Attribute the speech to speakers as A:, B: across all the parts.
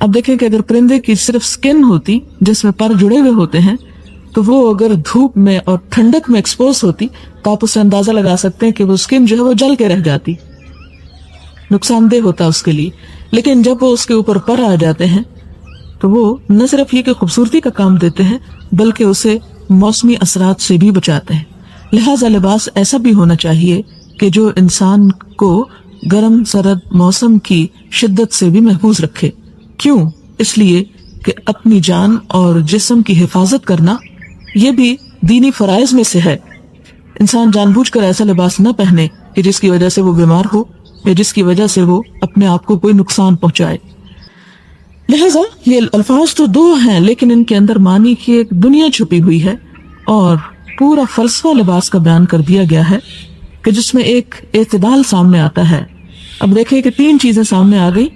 A: اب دیکھیں کہ اگر پرندے کی صرف سکن ہوتی جس میں پر جڑے ہوئے ہوتے ہیں تو وہ اگر دھوپ میں اور ٹھنڈک میں ایکسپوز ہوتی تو آپ اس سے اندازہ لگا سکتے ہیں کہ وہ سکن جو ہے وہ جل کے رہ جاتی، نقصان دہ ہوتا اس کے لیے. لیکن جب وہ اس کے اوپر پر آ جاتے ہیں تو وہ نہ صرف یہ کہ خوبصورتی کا کام دیتے ہیں بلکہ اسے موسمی اثرات سے بھی بچاتے ہیں. لہٰذا لباس ایسا بھی ہونا چاہیے کہ جو انسان کو گرم سرد موسم کی شدت سے بھی محفوظ رکھے. کیوں؟ اس لیے کہ اپنی جان اور جسم کی حفاظت کرنا یہ بھی دینی فرائض میں سے ہے. انسان جان بوجھ کر ایسا لباس نہ پہنے کہ جس کی وجہ سے وہ بیمار ہو یا جس کی وجہ سے وہ اپنے آپ کو کوئی نقصان پہنچائے. لہذا یہ الفاظ تو دو ہیں لیکن ان کے اندر معنی کی ایک دنیا چھپی ہوئی ہے اور پورا فلسفہ لباس کا بیان کر دیا گیا ہے کہ جس میں ایک اعتدال سامنے آتا ہے. اب دیکھیں کہ 3 چیزیں سامنے آ گئی،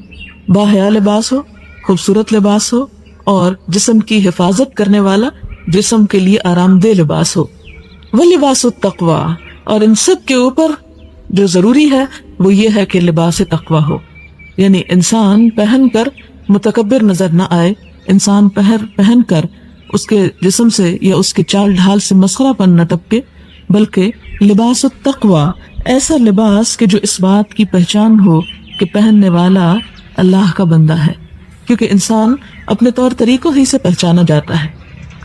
A: باحیا لباس ہو، خوبصورت لباس ہو اور جسم کی حفاظت کرنے والا، جسم کے لیے آرام دہ لباس ہو. وَلِبَاسُ التَّقْوَىٰ، اور ان سب کے اوپر جو ضروری ہے وہ یہ ہے کہ لباس تقویٰ ہو، یعنی انسان پہن کر متکبر نظر نہ آئے، انسان پہن کر اس کے جسم سے یا اس کے چال ڈھال سے مسخرہ پن نہ ٹپکے، بلکہ لباس التقویٰ ایسا لباس کہ جو اس بات کی پہچان ہو کہ پہننے والا اللہ کا بندہ ہے، کیونکہ انسان اپنے طور طریقوں ہی سے پہچانا جاتا ہے.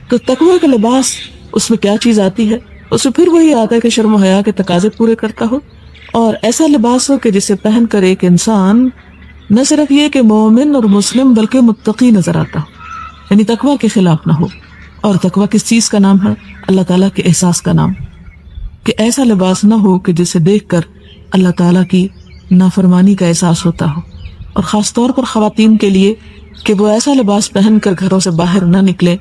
A: تو تقویٰ کا لباس اس میں کیا چیز آتی ہے؟ اس میں پھر وہی آتا ہے کہ شرم و حیا کے تقاضے پورے کرتا ہو اور ایسا لباس ہو کہ جسے پہن کر ایک انسان نہ صرف یہ کہ مومن اور مسلم بلکہ متقی نظر آتا ہو، یعنی تقویٰ کے خلاف نہ ہو. اور تقویٰ کس چیز کا نام ہے؟ اللہ تعالیٰ کے احساس کا نام، کہ ایسا لباس نہ ہو کہ جسے دیکھ کر اللہ تعالیٰ کی نافرمانی کا احساس ہوتا ہو. اور خاص طور پر خواتین کے لیے کہ وہ ایسا لباس پہن کر گھروں سے باہر نہ نکلے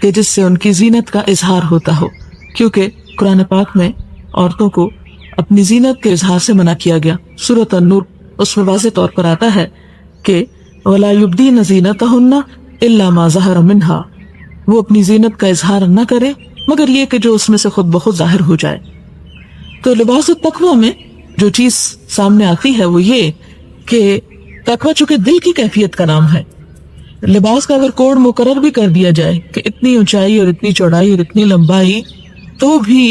A: کہ جس سے ان کی زینت کا اظہار ہوتا ہو، کیونکہ قرآن پاک میں عورتوں کو اپنی زینت کے اظہار سے منع کیا گیا. سورۃ النور اس میں واضح طور پر آتا ہے کہ وَلَا يُبْدِينَ زِينَتَهُنَّ إِلَّا مَا ظَهَرَ مِنْهَا، وہ اپنی زینت کا اظہار نہ کرے مگر یہ کہ جو اس میں سے خود بخود ظاہر ہو جائے. تو لباس التقویٰ میں جو چیز سامنے آتی ہے وہ یہ کہ تقویٰ چونکہ دل کی کیفیت کا نام ہے، لباس کا اگر کوڈ مقرر بھی کر دیا جائے کہ اتنی اونچائی اور اتنی چوڑائی اور اتنی لمبائی، تو بھی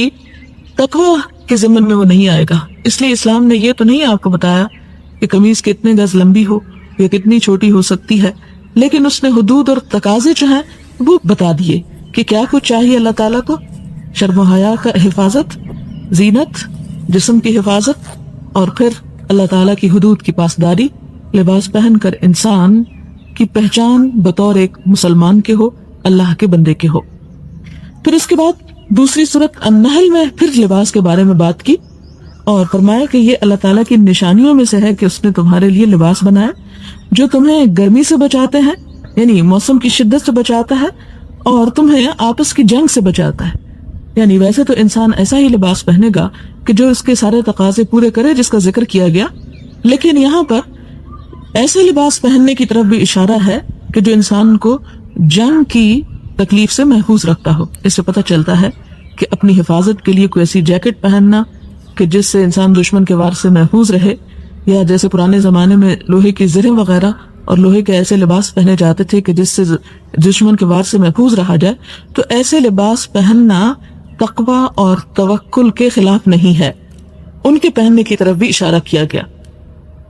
A: تقویٰ کے ضمن میں وہ نہیں آئے گا. اس لیے اسلام نے یہ تو نہیں آپ کو بتایا کہ قمیض کتنے گز لمبی ہو یا کتنی چھوٹی ہو سکتی ہے، لیکن اس نے حدود اور تقاضے جو ہیں وہ بتا دیے کہ کیا کچھ چاہیے اللہ تعالیٰ کو. شرم و حیا کا حفاظت، زینت، جسم کی حفاظت اور پھر اللہ تعالیٰ کی حدود کی پاسداری. لباس پہن کر انسان کی پہچان بطور ایک مسلمان کے ہو، اللہ کے بندے کے ہو. پھر اس کے بعد دوسری سورت النحل میں پھر لباس کے بارے میں بات کی اور فرمایا کہ یہ اللہ تعالیٰ کی نشانیوں میں سے ہے کہ اس نے تمہارے لیے لباس بنایا جو تمہیں گرمی سے بچاتے ہیں، یعنی موسم کی شدت سے بچاتا ہے، اور تمہیں آپس کی جنگ سے بچاتا ہے. یعنی ویسے تو انسان ایسا ہی لباس پہنے گا کہ جو اس کے سارے تقاضے پورے کرے جس کا ذکر کیا گیا، لیکن یہاں پر ایسے لباس پہننے کی طرف بھی اشارہ ہے کہ جو انسان کو جنگ کی تکلیف سے محفوظ رکھتا ہو. اس سے پتہ چلتا ہے کہ اپنی حفاظت کے لیے کوئی ایسی جیکٹ پہننا کہ جس سے انسان دشمن کے وار سے محفوظ رہے، یا جیسے پرانے زمانے میں لوہے کی زرہیں وغیرہ اور لوہے کے ایسے لباس پہنے جاتے تھے کہ جس سے دشمن کے وار سے محفوظ رہا جائے، تو ایسے لباس پہننا تقویٰ اور توکل کے خلاف نہیں ہے. ان کے پہننے کی طرف بھی اشارہ کیا گیا.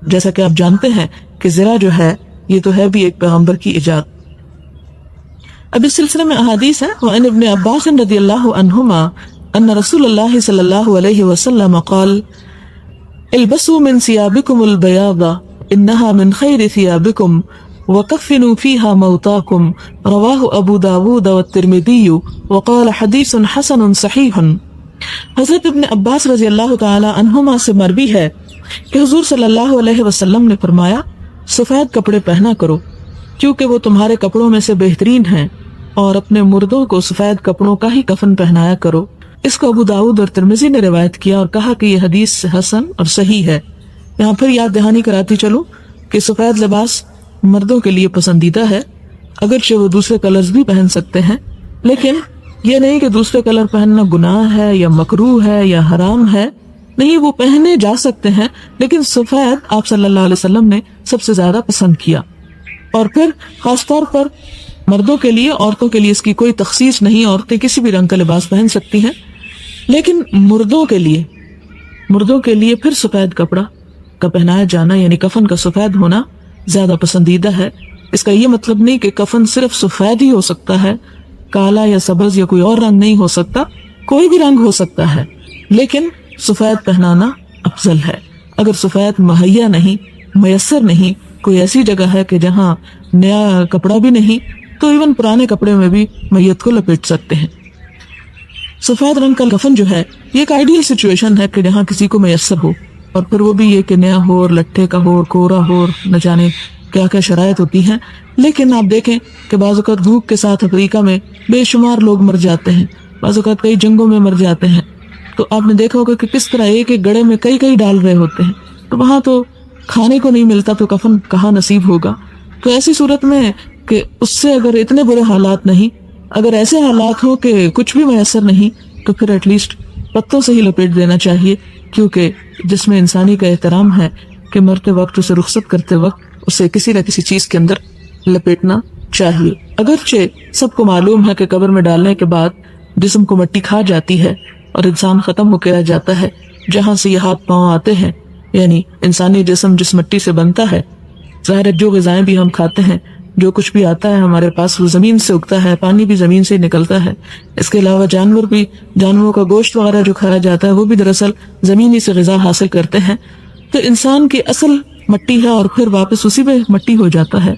A: جیسا کہ آپ جانتے ہیں کہ زرہ جو ہے یہ تو ہے بھی ایک پیغمبر کی ایجاد. اب اس سلسلے میں احادیث ہے. وعن ابن عباس رضی اللہ عنہما ان رسول اللہ صلی اللہ علیہ وسلم قال البسوا من ثيابكم البياض انها من خير ثيابكم وكفنوا فيها موتاكم رواه ابو داود والترمذي وقال حدیث حسن صحیح. حضرت ابن عباس رضی اللہ تعالی عنہما سے مروی ہے کہ حضور صلی اللہ علیہ وسلم نے فرمایا سفید کپڑے پہنا کرو کیونکہ وہ تمہارے کپڑوں میں سے بہترین ہیں، اور اپنے مردوں کو سفید کپڑوں کا ہی کفن پہنایا کرو. اس کو ابو داؤد اور ترمذی نے روایت کیا اور کہا کہ یہ حدیث حسن اور صحیح ہے. یہاں پھر یاد دہانی کراتی چلوں کہ سفید لباس مردوں کے لیے پسندیدہ ہے، اگرچہ وہ دوسرے کلرز بھی پہن سکتے ہیں، لیکن یہ نہیں کہ دوسرے کلر پہننا گناہ ہے یا مکروہ ہے یا حرام ہے. نہیں، وہ پہنے جا سکتے ہیں، لیکن سفید آپ صلی اللہ علیہ وسلم نے سب سے زیادہ پسند کیا. اور پھر خاص طور پر مردوں کے لیے، عورتوں کے لیے اس کی کوئی تخصیص نہیں، عورتیں کسی بھی رنگ کا لباس پہن سکتی ہیں، لیکن مردوں کے لیے پھر سفید کپڑا کا پہنایا جانا یعنی کفن کا سفید ہونا زیادہ پسندیدہ ہے۔ اس کا یہ مطلب نہیں کہ کفن صرف سفید ہی ہو سکتا ہے، کالا یا سبز یا کوئی اور رنگ نہیں ہو سکتا، کوئی بھی رنگ ہو سکتا ہے، لیکن سفید پہنانا افضل ہے۔ اگر سفید مہیا نہیں، میسر نہیں، کوئی ایسی جگہ ہے کہ جہاں نیا کپڑا بھی نہیں، تو ایون پرانے کپڑے میں بھی میت کو لپیٹ سکتے ہیں۔ سفید رنگ کا کفن جو ہے یہ ایک آئیڈیل سچویشن ہے کہ جہاں کسی کو میسر ہو، اور پھر وہ بھی یہ کہ نیا ہو اور لٹھے کا ہو اور کورا ہو اور نہ جانے کیا کیا شرائط ہوتی ہیں۔ لیکن آپ دیکھیں کہ بعض اوقات بھوک کے ساتھ افریقہ میں بے شمار لوگ مر جاتے ہیں، بعض اوقات کئی جنگوں میں مر جاتے ہیں، تو آپ نے دیکھا ہوگا کہ کس طرح ایک ایک گڑھے میں کئی ڈال رہے ہوتے ہیں، تو وہاں تو کھانے کو نہیں ملتا تو کفن کہاں نصیب ہوگا۔ تو ایسی صورت میں کہ اس سے اگر اتنے برے حالات نہیں، اگر ایسے حالات ہو کہ کچھ بھی میسر نہیں، تو پھر ایٹ لیسٹ پتوں سے ہی لپیٹ دینا چاہیے، کیونکہ جس میں انسانی کا احترام ہے کہ مرتے وقت اسے رخصت کرتے وقت اسے کسی نہ کسی چیز کے اندر لپیٹنا چاہیے۔ اگرچہ سب کو معلوم ہے کہ قبر میں ڈالنے کے بعد جسم کو مٹی کھا جاتی ہے اور انسان ختم ہو کے رہ جاتا ہے، جہاں سے یہ ہاتھ پاؤں آتے ہیں، یعنی انسانی جسم جس مٹی سے بنتا ہے، ظاہر ہے جو غذائیں بھی ہم کھاتے ہیں، جو کچھ بھی آتا ہے ہمارے پاس وہ زمین سے اگتا ہے، پانی بھی زمین سے نکلتا ہے، اس کے علاوہ جانوروں کا گوشت وغیرہ جو کھایا جاتا ہے وہ بھی دراصل زمینی سے غذا حاصل کرتے ہیں۔ تو انسان کی اصل مٹی ہے اور پھر واپس اسی پہ مٹی ہو جاتا ہے،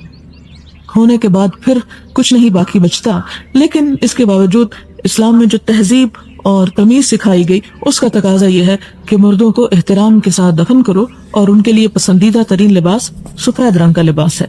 A: ہونے کے بعد پھر کچھ نہیں باقی بچتا۔ لیکن اس کے باوجود اسلام میں جو تہذیب اور تمیز سکھائی گئی اس کا تقاضا یہ ہے کہ مردوں کو احترام کے ساتھ دفن کرو، اور ان کے لیے پسندیدہ ترین لباس سفید رنگ کا لباس ہے۔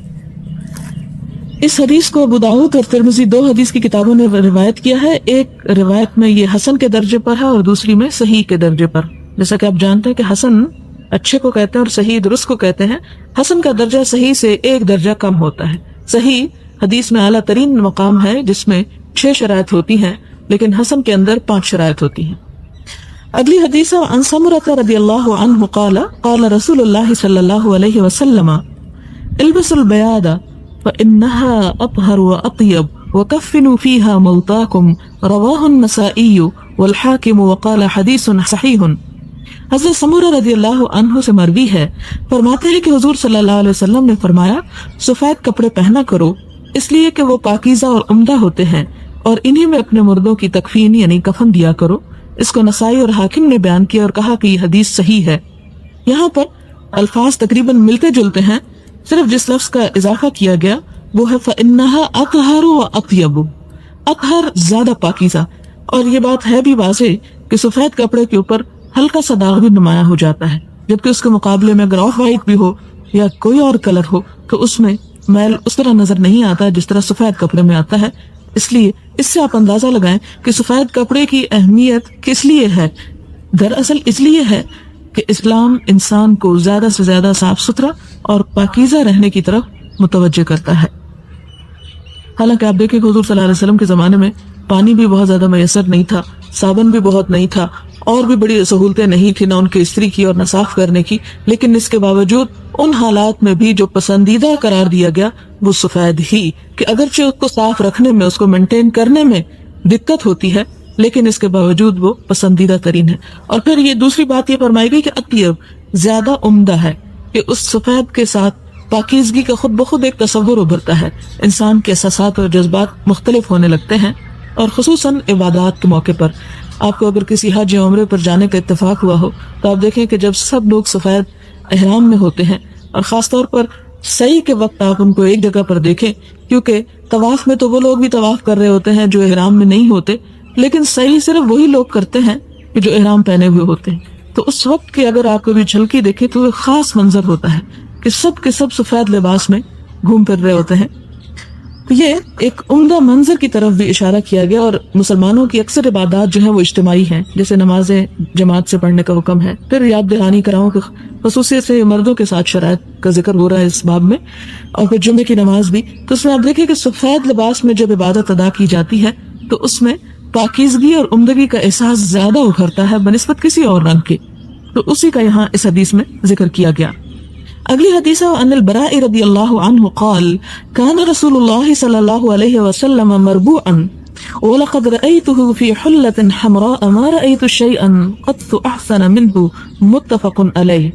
A: اس حدیث کو ابو داؤد اور ترمذی 2 حدیث کی کتابوں نے روایت کیا ہے۔ ایک روایت میں یہ حسن کے درجے پر ہے اور دوسری میں صحیح کے درجے پر۔ جیسا کہ آپ جانتے ہیں کہ حسن اچھے کو کہتے ہیں اور صحیح درست کو کہتے ہیں۔ حسن کا درجہ صحیح سے 1 درجہ کم ہوتا ہے۔ صحیح حدیث میں اعلیٰ ترین مقام ہے جس میں 6 شرائط ہوتی ہیں، لیکن حسن کے اندر 5 شرائط ہوتی ہیں۔ اگلی حدیث عن سمرۃ رضی اللہ عنہ قال قال رسول اللہ صلی اللہ علیہ وسلم البسوا البیاض فإنها أطهر وأطيب وكفنوا فيها موتاكم رواه النسائي والحاكم وقال حدیث صحیح۔ حضرت سمورہ رضی اللہ عنہ سے مروی ہے، فرماتے ہیں کہ حضور صلی اللہ علیہ وسلم نے فرمایا سفید کپڑے پہنا کرو، اس لیے کہ وہ پاکیزہ اور عمدہ ہوتے ہیں، اور انہی میں اپنے مردوں کی تکفین یعنی کفن دیا کرو۔ اس کو نسائی اور حاکم نے بیان کیا اور کہا کہ یہ حدیث صحیح ہے۔ یہاں پر الفاظ تقریباً ملتے جلتے ہیں، صرف جس لفظ کا اضافہ کیا گیا وہ ہے فَإِنَّهَا أَطْهَرُ وَأَطْيَبُ، اطہر زیادہ پاکیزہ، اور یہ بات ہے بھی واضح کہ سفید کپڑے کے اوپر ہلکا سا داغ بھی نمایاں ہو جاتا ہے، جبکہ اس کے مقابلے میں اگر آف وائٹ بھی ہو یا کوئی اور کلر ہو تو اس میں میل اس طرح نظر نہیں آتا جس طرح سفید کپڑے میں آتا ہے۔ اس لیے اس سے آپ اندازہ لگائیں کہ سفید کپڑے کی اہمیت کس لیے ہے۔ دراصل اس لیے ہے کہ اسلام انسان کو زیادہ سے زیادہ صاف ستھرا اور پاکیزہ رہنے کی طرف متوجہ کرتا ہے۔ حالانکہ آپ دیکھیں کہ حضور صلی اللہ علیہ وسلم کے زمانے میں پانی بھی بہت زیادہ میسر نہیں تھا، صابن بھی بہت نہیں تھا، اور بھی بڑی سہولتیں نہیں تھی، نہ ان کے استری کی اور نہ صاف کرنے کی، لیکن اس کے باوجود ان حالات میں بھی جو پسندیدہ قرار دیا گیا وہ سفید ہی، کہ اگرچہ اس کو صاف رکھنے میں، اس کو مینٹین کرنے میں دقت ہوتی ہے، لیکن اس کے باوجود وہ پسندیدہ ترین ہے۔ اور پھر یہ دوسری بات یہ فرمائی گئی کہ اطیب زیادہ عمدہ ہے، کہ اس سفید کے ساتھ پاکیزگی کا خود بخود ایک تصور ابھرتا ہے، انسان کے احساسات اور جذبات مختلف ہونے لگتے ہیں، اور خصوصاً عبادات کے موقع پر آپ کو اگر کسی حج یا عمرے پر جانے کا اتفاق ہوا ہو تو آپ دیکھیں کہ جب سب لوگ سفید احرام میں ہوتے ہیں، اور خاص طور پر سعی کے وقت آپ ان کو ایک جگہ پر دیکھیں، کیونکہ طواف میں تو وہ لوگ بھی طواف کر رہے ہوتے ہیں جو احرام میں نہیں ہوتے، لیکن سعی صرف وہی لوگ کرتے ہیں کہ جو احرام پہنے ہوئے ہوتے ہیں۔ تو اس وقت کی اگر آپ کبھی جھلکی دیکھیں تو ایک خاص منظر ہوتا ہے کہ سب کے سب سفید لباس میں گھوم پھر رہے ہوتے ہیں۔ تو یہ ایک عمدہ منظر کی طرف بھی اشارہ کیا گیا، اور مسلمانوں کی اکثر عبادات جو ہیں وہ اجتماعی ہیں، جیسے نمازیں جماعت سے پڑھنے کا حکم ہے۔ پھر یاد دہانی کراؤں کہ خصوصیت سے مردوں کے ساتھ شرائط کا ذکر ہو رہا ہے اس باب میں، اور پھر جمعے کی نماز بھی۔ تو اس میں آپ دیکھیں کہ سفید لباس میں جب عبادت ادا کی جاتی ہے تو اس میں پاکیزگی اور عمدگی کا احساس زیادہ ابھرتا ہے بنسبت کسی اور رنگ کے، تو اسی کا یہاں اس حدیث میں ذکر کیا گیا۔ اگلی حدیث ہے عن البراء رضی اللہ عنہ قال كان رسول اللہ صلی اللہ علیہ وسلم مربوعا وَلَقَدْ رَأَيْتُهُ فِي حُلَّةٍ حَمْرَاءَ مَا رَأَيْتُ شَيْئًا قَطُّ أَحْسَنَ مِنْهُ متفق علیہ۔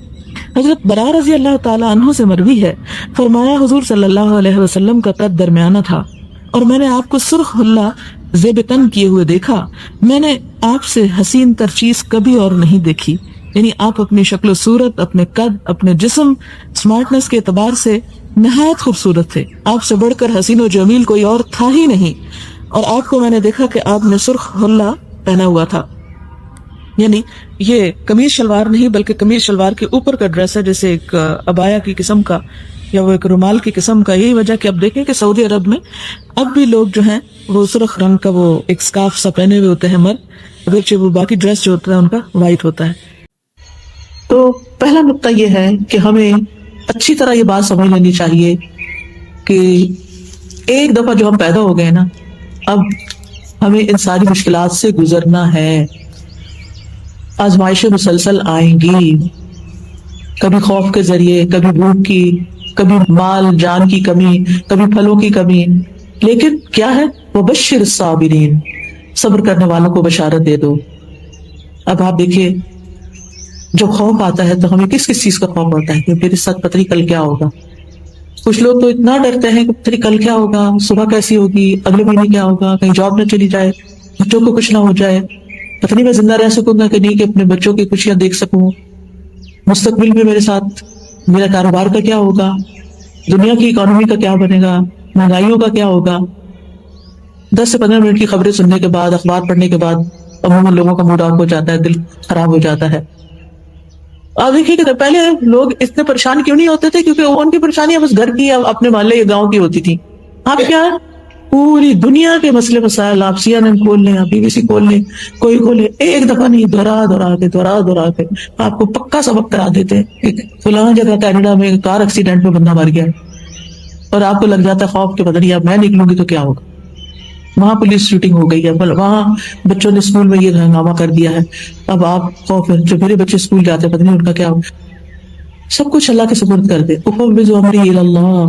A: حضرت برا رضی اللہ تعالیٰ عنہ سے مروی ہے، فرمایا حضور صلی اللہ علیہ وسلم کا قد درمیانہ تھا اور میں نے آپ کو سرخ حلہ زیب تن کیے ہوئے دیکھا، میں نے آپ سے حسین تر چیز کبھی اور نہیں دیکھی۔ یعنی آپ اپنی شکل و صورت، اپنے قد، اپنے جسم، سمارٹنس کے اعتبار سے نہایت خوبصورت تھے، آپ سے بڑھ کر حسین و جمیل کوئی اور تھا ہی نہیں۔ اور آپ کو میں نے دیکھا کہ آپ نے سرخ حلہ پہنا ہوا تھا، یعنی یہ قمیض شلوار نہیں بلکہ قمیض شلوار کے اوپر کا ڈریس ہے، جیسے ایک عبایا کی قسم کا یا وہ ایک رومال کی قسم کا۔ یہی وجہ کہ اب دیکھیں کہ سعودی عرب میں اب بھی لوگ جو ہیں وہ سرخ رنگ کا وہ ایک سکارف سا پہنے ہوئے ہوتے ہیں مرد، اگرچہ وہ باقی ڈریس جو ہوتا ہے ان کا وائٹ ہوتا ہے۔ تو پہلا نقطہ یہ ہے کہ ہمیں اچھی طرح یہ بات سمجھ لینی چاہیے کہ ایک دفعہ جو ہم پیدا ہو گئے نا، اب ہمیں ان ساری مشکلات سے گزرنا ہے۔ آزمائشیں مسلسل آئیں گی، کبھی خوف کے ذریعے، کبھی بھوک کی، کبھی مال جان کی کمی، کبھی پھلوں کی کمی، لیکن کیا ہے وبشر الصابرین، صبر کرنے والوں کو بشارت دے دو۔ اب آپ دیکھیے جب خوف آتا ہے تو ہمیں کس کس چیز کا خوف ہوتا ہے کہ میرے ساتھ پتہ نہیں کل کیا ہوگا۔ کچھ لوگ تو اتنا ڈرتے ہیں کہ پتہ نہیں کل کیا ہوگا، صبح کیسی ہوگی، اگلے مہینے کیا ہوگا، کہیں جاب نہ چلی جائے، بچوں کو کچھ نہ ہو جائے، پتہ نہیں میں زندہ رہ سکوں گا کہ نہیں، کہ اپنے بچوں کی خوشیاں دیکھ سکوں، مستقبل میں میرے ساتھ میرا کاروبار کا کیا ہوگا، دنیا کی اکانومی کا کیا بنے گا، مہنگائیوں کا کیا ہوگا۔ 10 سے 15 منٹ کی خبریں سننے کے بعد، اخبار پڑھنے کے بعد عموماً لوگوں کا موڈ آف ہو جاتا ہے، دل خراب ہو جاتا ہے۔ آپ دیکھیے کہ پہلے لوگ اتنے پریشان کیوں نہیں ہوتے تھے، کیونکہ ان کی پریشانیاں بس گھر کی، اپنے محلے یا گاؤں کی ہوتی تھی۔ آپ کیا پوری دنیا کے مسئلے مسائل آپ CNN کھول لیں، آپ BBC کھول لیں، کوئی کھولے، ایک دفعہ نہیں دورا کے آپ کو پکا سبق کرا دیتے کہ فلاں جگہ کینیڈا میں کار ایکسیڈنٹ میں بندہ مر گیا، اور آپ کو لگ جاتا ہے خوف کے پتہ نہیں اب میں نکلوں گی تو کیا ہوگا، وہاں پولیس شوٹنگ ہو گئی ہے، وہاں بچوں نے اسکول میں یہ ہنگامہ کر دیا ہے، اب آپ خوف ہے جو میرے بچے اسکول جاتے ہیں پتہ نہیں ان کا کیا ہوگا۔ سب کچھ اللہ کے سپرد کر دے، افوض امری الی اللہ،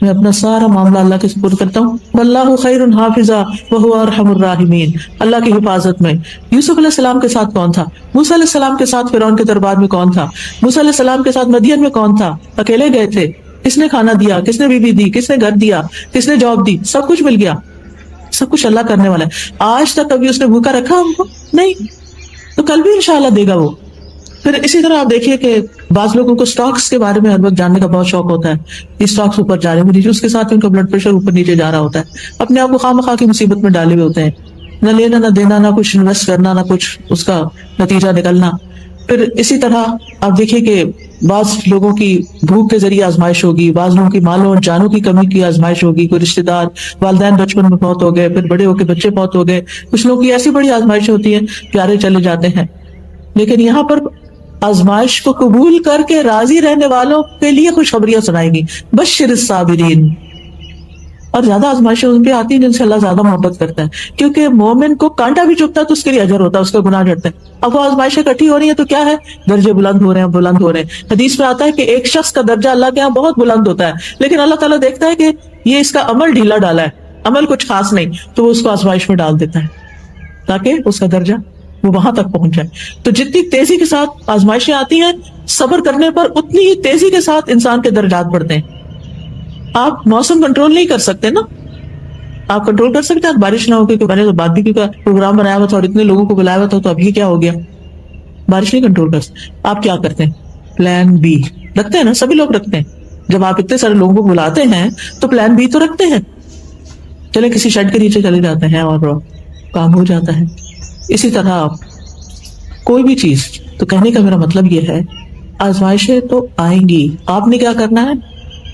A: میں اپنا سارا معاملہ اللہ کے سپرد کرتا ہوں۔ واللہ خیر حافظا وہو ارحم الراحمین، اللہ کی حفاظت میں۔ یوسف علیہ السلام کے ساتھ کون تھا؟ موسیٰ علیہ السلام کے ساتھ فرعون کے دربار میں کون تھا؟ موسیٰ علیہ السلام کے ساتھ مدین میں کون تھا؟ اکیلے گئے تھے، کس نے کھانا دیا، کس نے بیوی دی، کس نے گھر دیا، کس نے جاب دی، سب کچھ مل گیا، سب کچھ اللہ کرنے والا ہے۔ آج تک کبھی اس نے بھوکا رکھا ہم کو؟ نہیں، تو کل بھی انشاءاللہ دے گا وہ۔ پھر اسی طرح آپ دیکھیے کہ بعض لوگوں کو سٹاکس کے بارے میں ہر وقت جاننے کا بہت شوق ہوتا ہے، یہ سٹاکس اوپر جا رہے ہیں نیچے، اس کے ساتھ ان کا بلڈ پریشر اوپر نیچے جا رہا ہوتا ہے، اپنے آپ کو خواہ مخواہ کی مصیبت میں ڈالے ہوئے ہوتے ہیں، نہ لینا نہ دینا، نہ کچھ انویسٹ کرنا، نہ کچھ اس کا نتیجہ نکلنا۔ پھر اسی طرح آپ دیکھیے کہ بعض لوگوں کی بھوک کے ذریعے آزمائش ہوگی، بعض لوگوں کی مالوں اور جانوں کی کمی کی آزمائش ہوگی، کوئی رشتے دار والدین بچپن میں فوت ہو گئے، پھر بڑے ہو کے بچے فوت ہو گئے، کچھ لوگوں کی ایسی بڑی آزمائش ہوتی ہے پیارے چلے جاتے ہیں۔ لیکن یہاں پر آزمائش کو قبول کر کے راضی رہنے والوں کے لیے خوشخبریاں سنائیں گی، بشر الصابرین۔ اور زیادہ آزمائشیں ان پہ آتی ہیں جن سے اللہ زیادہ محبت کرتا ہے، کیونکہ مومن کو کانٹا بھی چبھتا ہے تو اس کے لیے اجر ہوتا ہے، اس کا گناہ جھڑتا ہے۔ اب وہ آزمائشیں اکٹھی ہو رہی ہیں تو کیا ہے، درجے بلند ہو رہے ہیں۔ حدیث میں آتا ہے کہ ایک شخص کا درجہ اللہ کے یہاں بہت بلند ہوتا ہے، لیکن اللہ تعالیٰ دیکھتا ہے کہ یہ اس کا عمل ڈھیلا ڈالا ہے، عمل کچھ خاص نہیں، تو وہ اس کو آزمائش میں ڈال دیتا ہے تاکہ اس کا درجہ وہ وہاں تک پہنچ جائے۔ تو جتنی تیزی کے ساتھ آزمائشیں آتی ہیں، صبر کرنے پر اتنی ہی تیزی کے ساتھ انسان کے درجات بڑھتے ہیں۔ آپ موسم کنٹرول نہیں کر سکتے نا، آپ کنٹرول کر سکتے ہیں بارش نہ ہو، کہ میں نے تو باربیکیو کا پروگرام بنایا ہوا تھا اور اتنے لوگوں کو بلایا ہوا تھا، تو اب یہ کیا ہو گیا، بارش نہیں کنٹرول کر سکتے۔ آپ کیا کرتے ہیں، پلان بی رکھتے ہیں نا، سبھی لوگ رکھتے ہیں۔ جب آپ اتنے سارے لوگوں کو بلاتے ہیں تو پلان بی تو رکھتے ہیں، چلے کسی شیڈ کے نیچے چلے جاتے ہیں اور کام ہو جاتا ہے۔ اسی طرح کوئی بھی چیز، تو کہنے کا میرا مطلب یہ ہے آزمائشیں تو آئیں گی، آپ نے کیا کرنا ہے،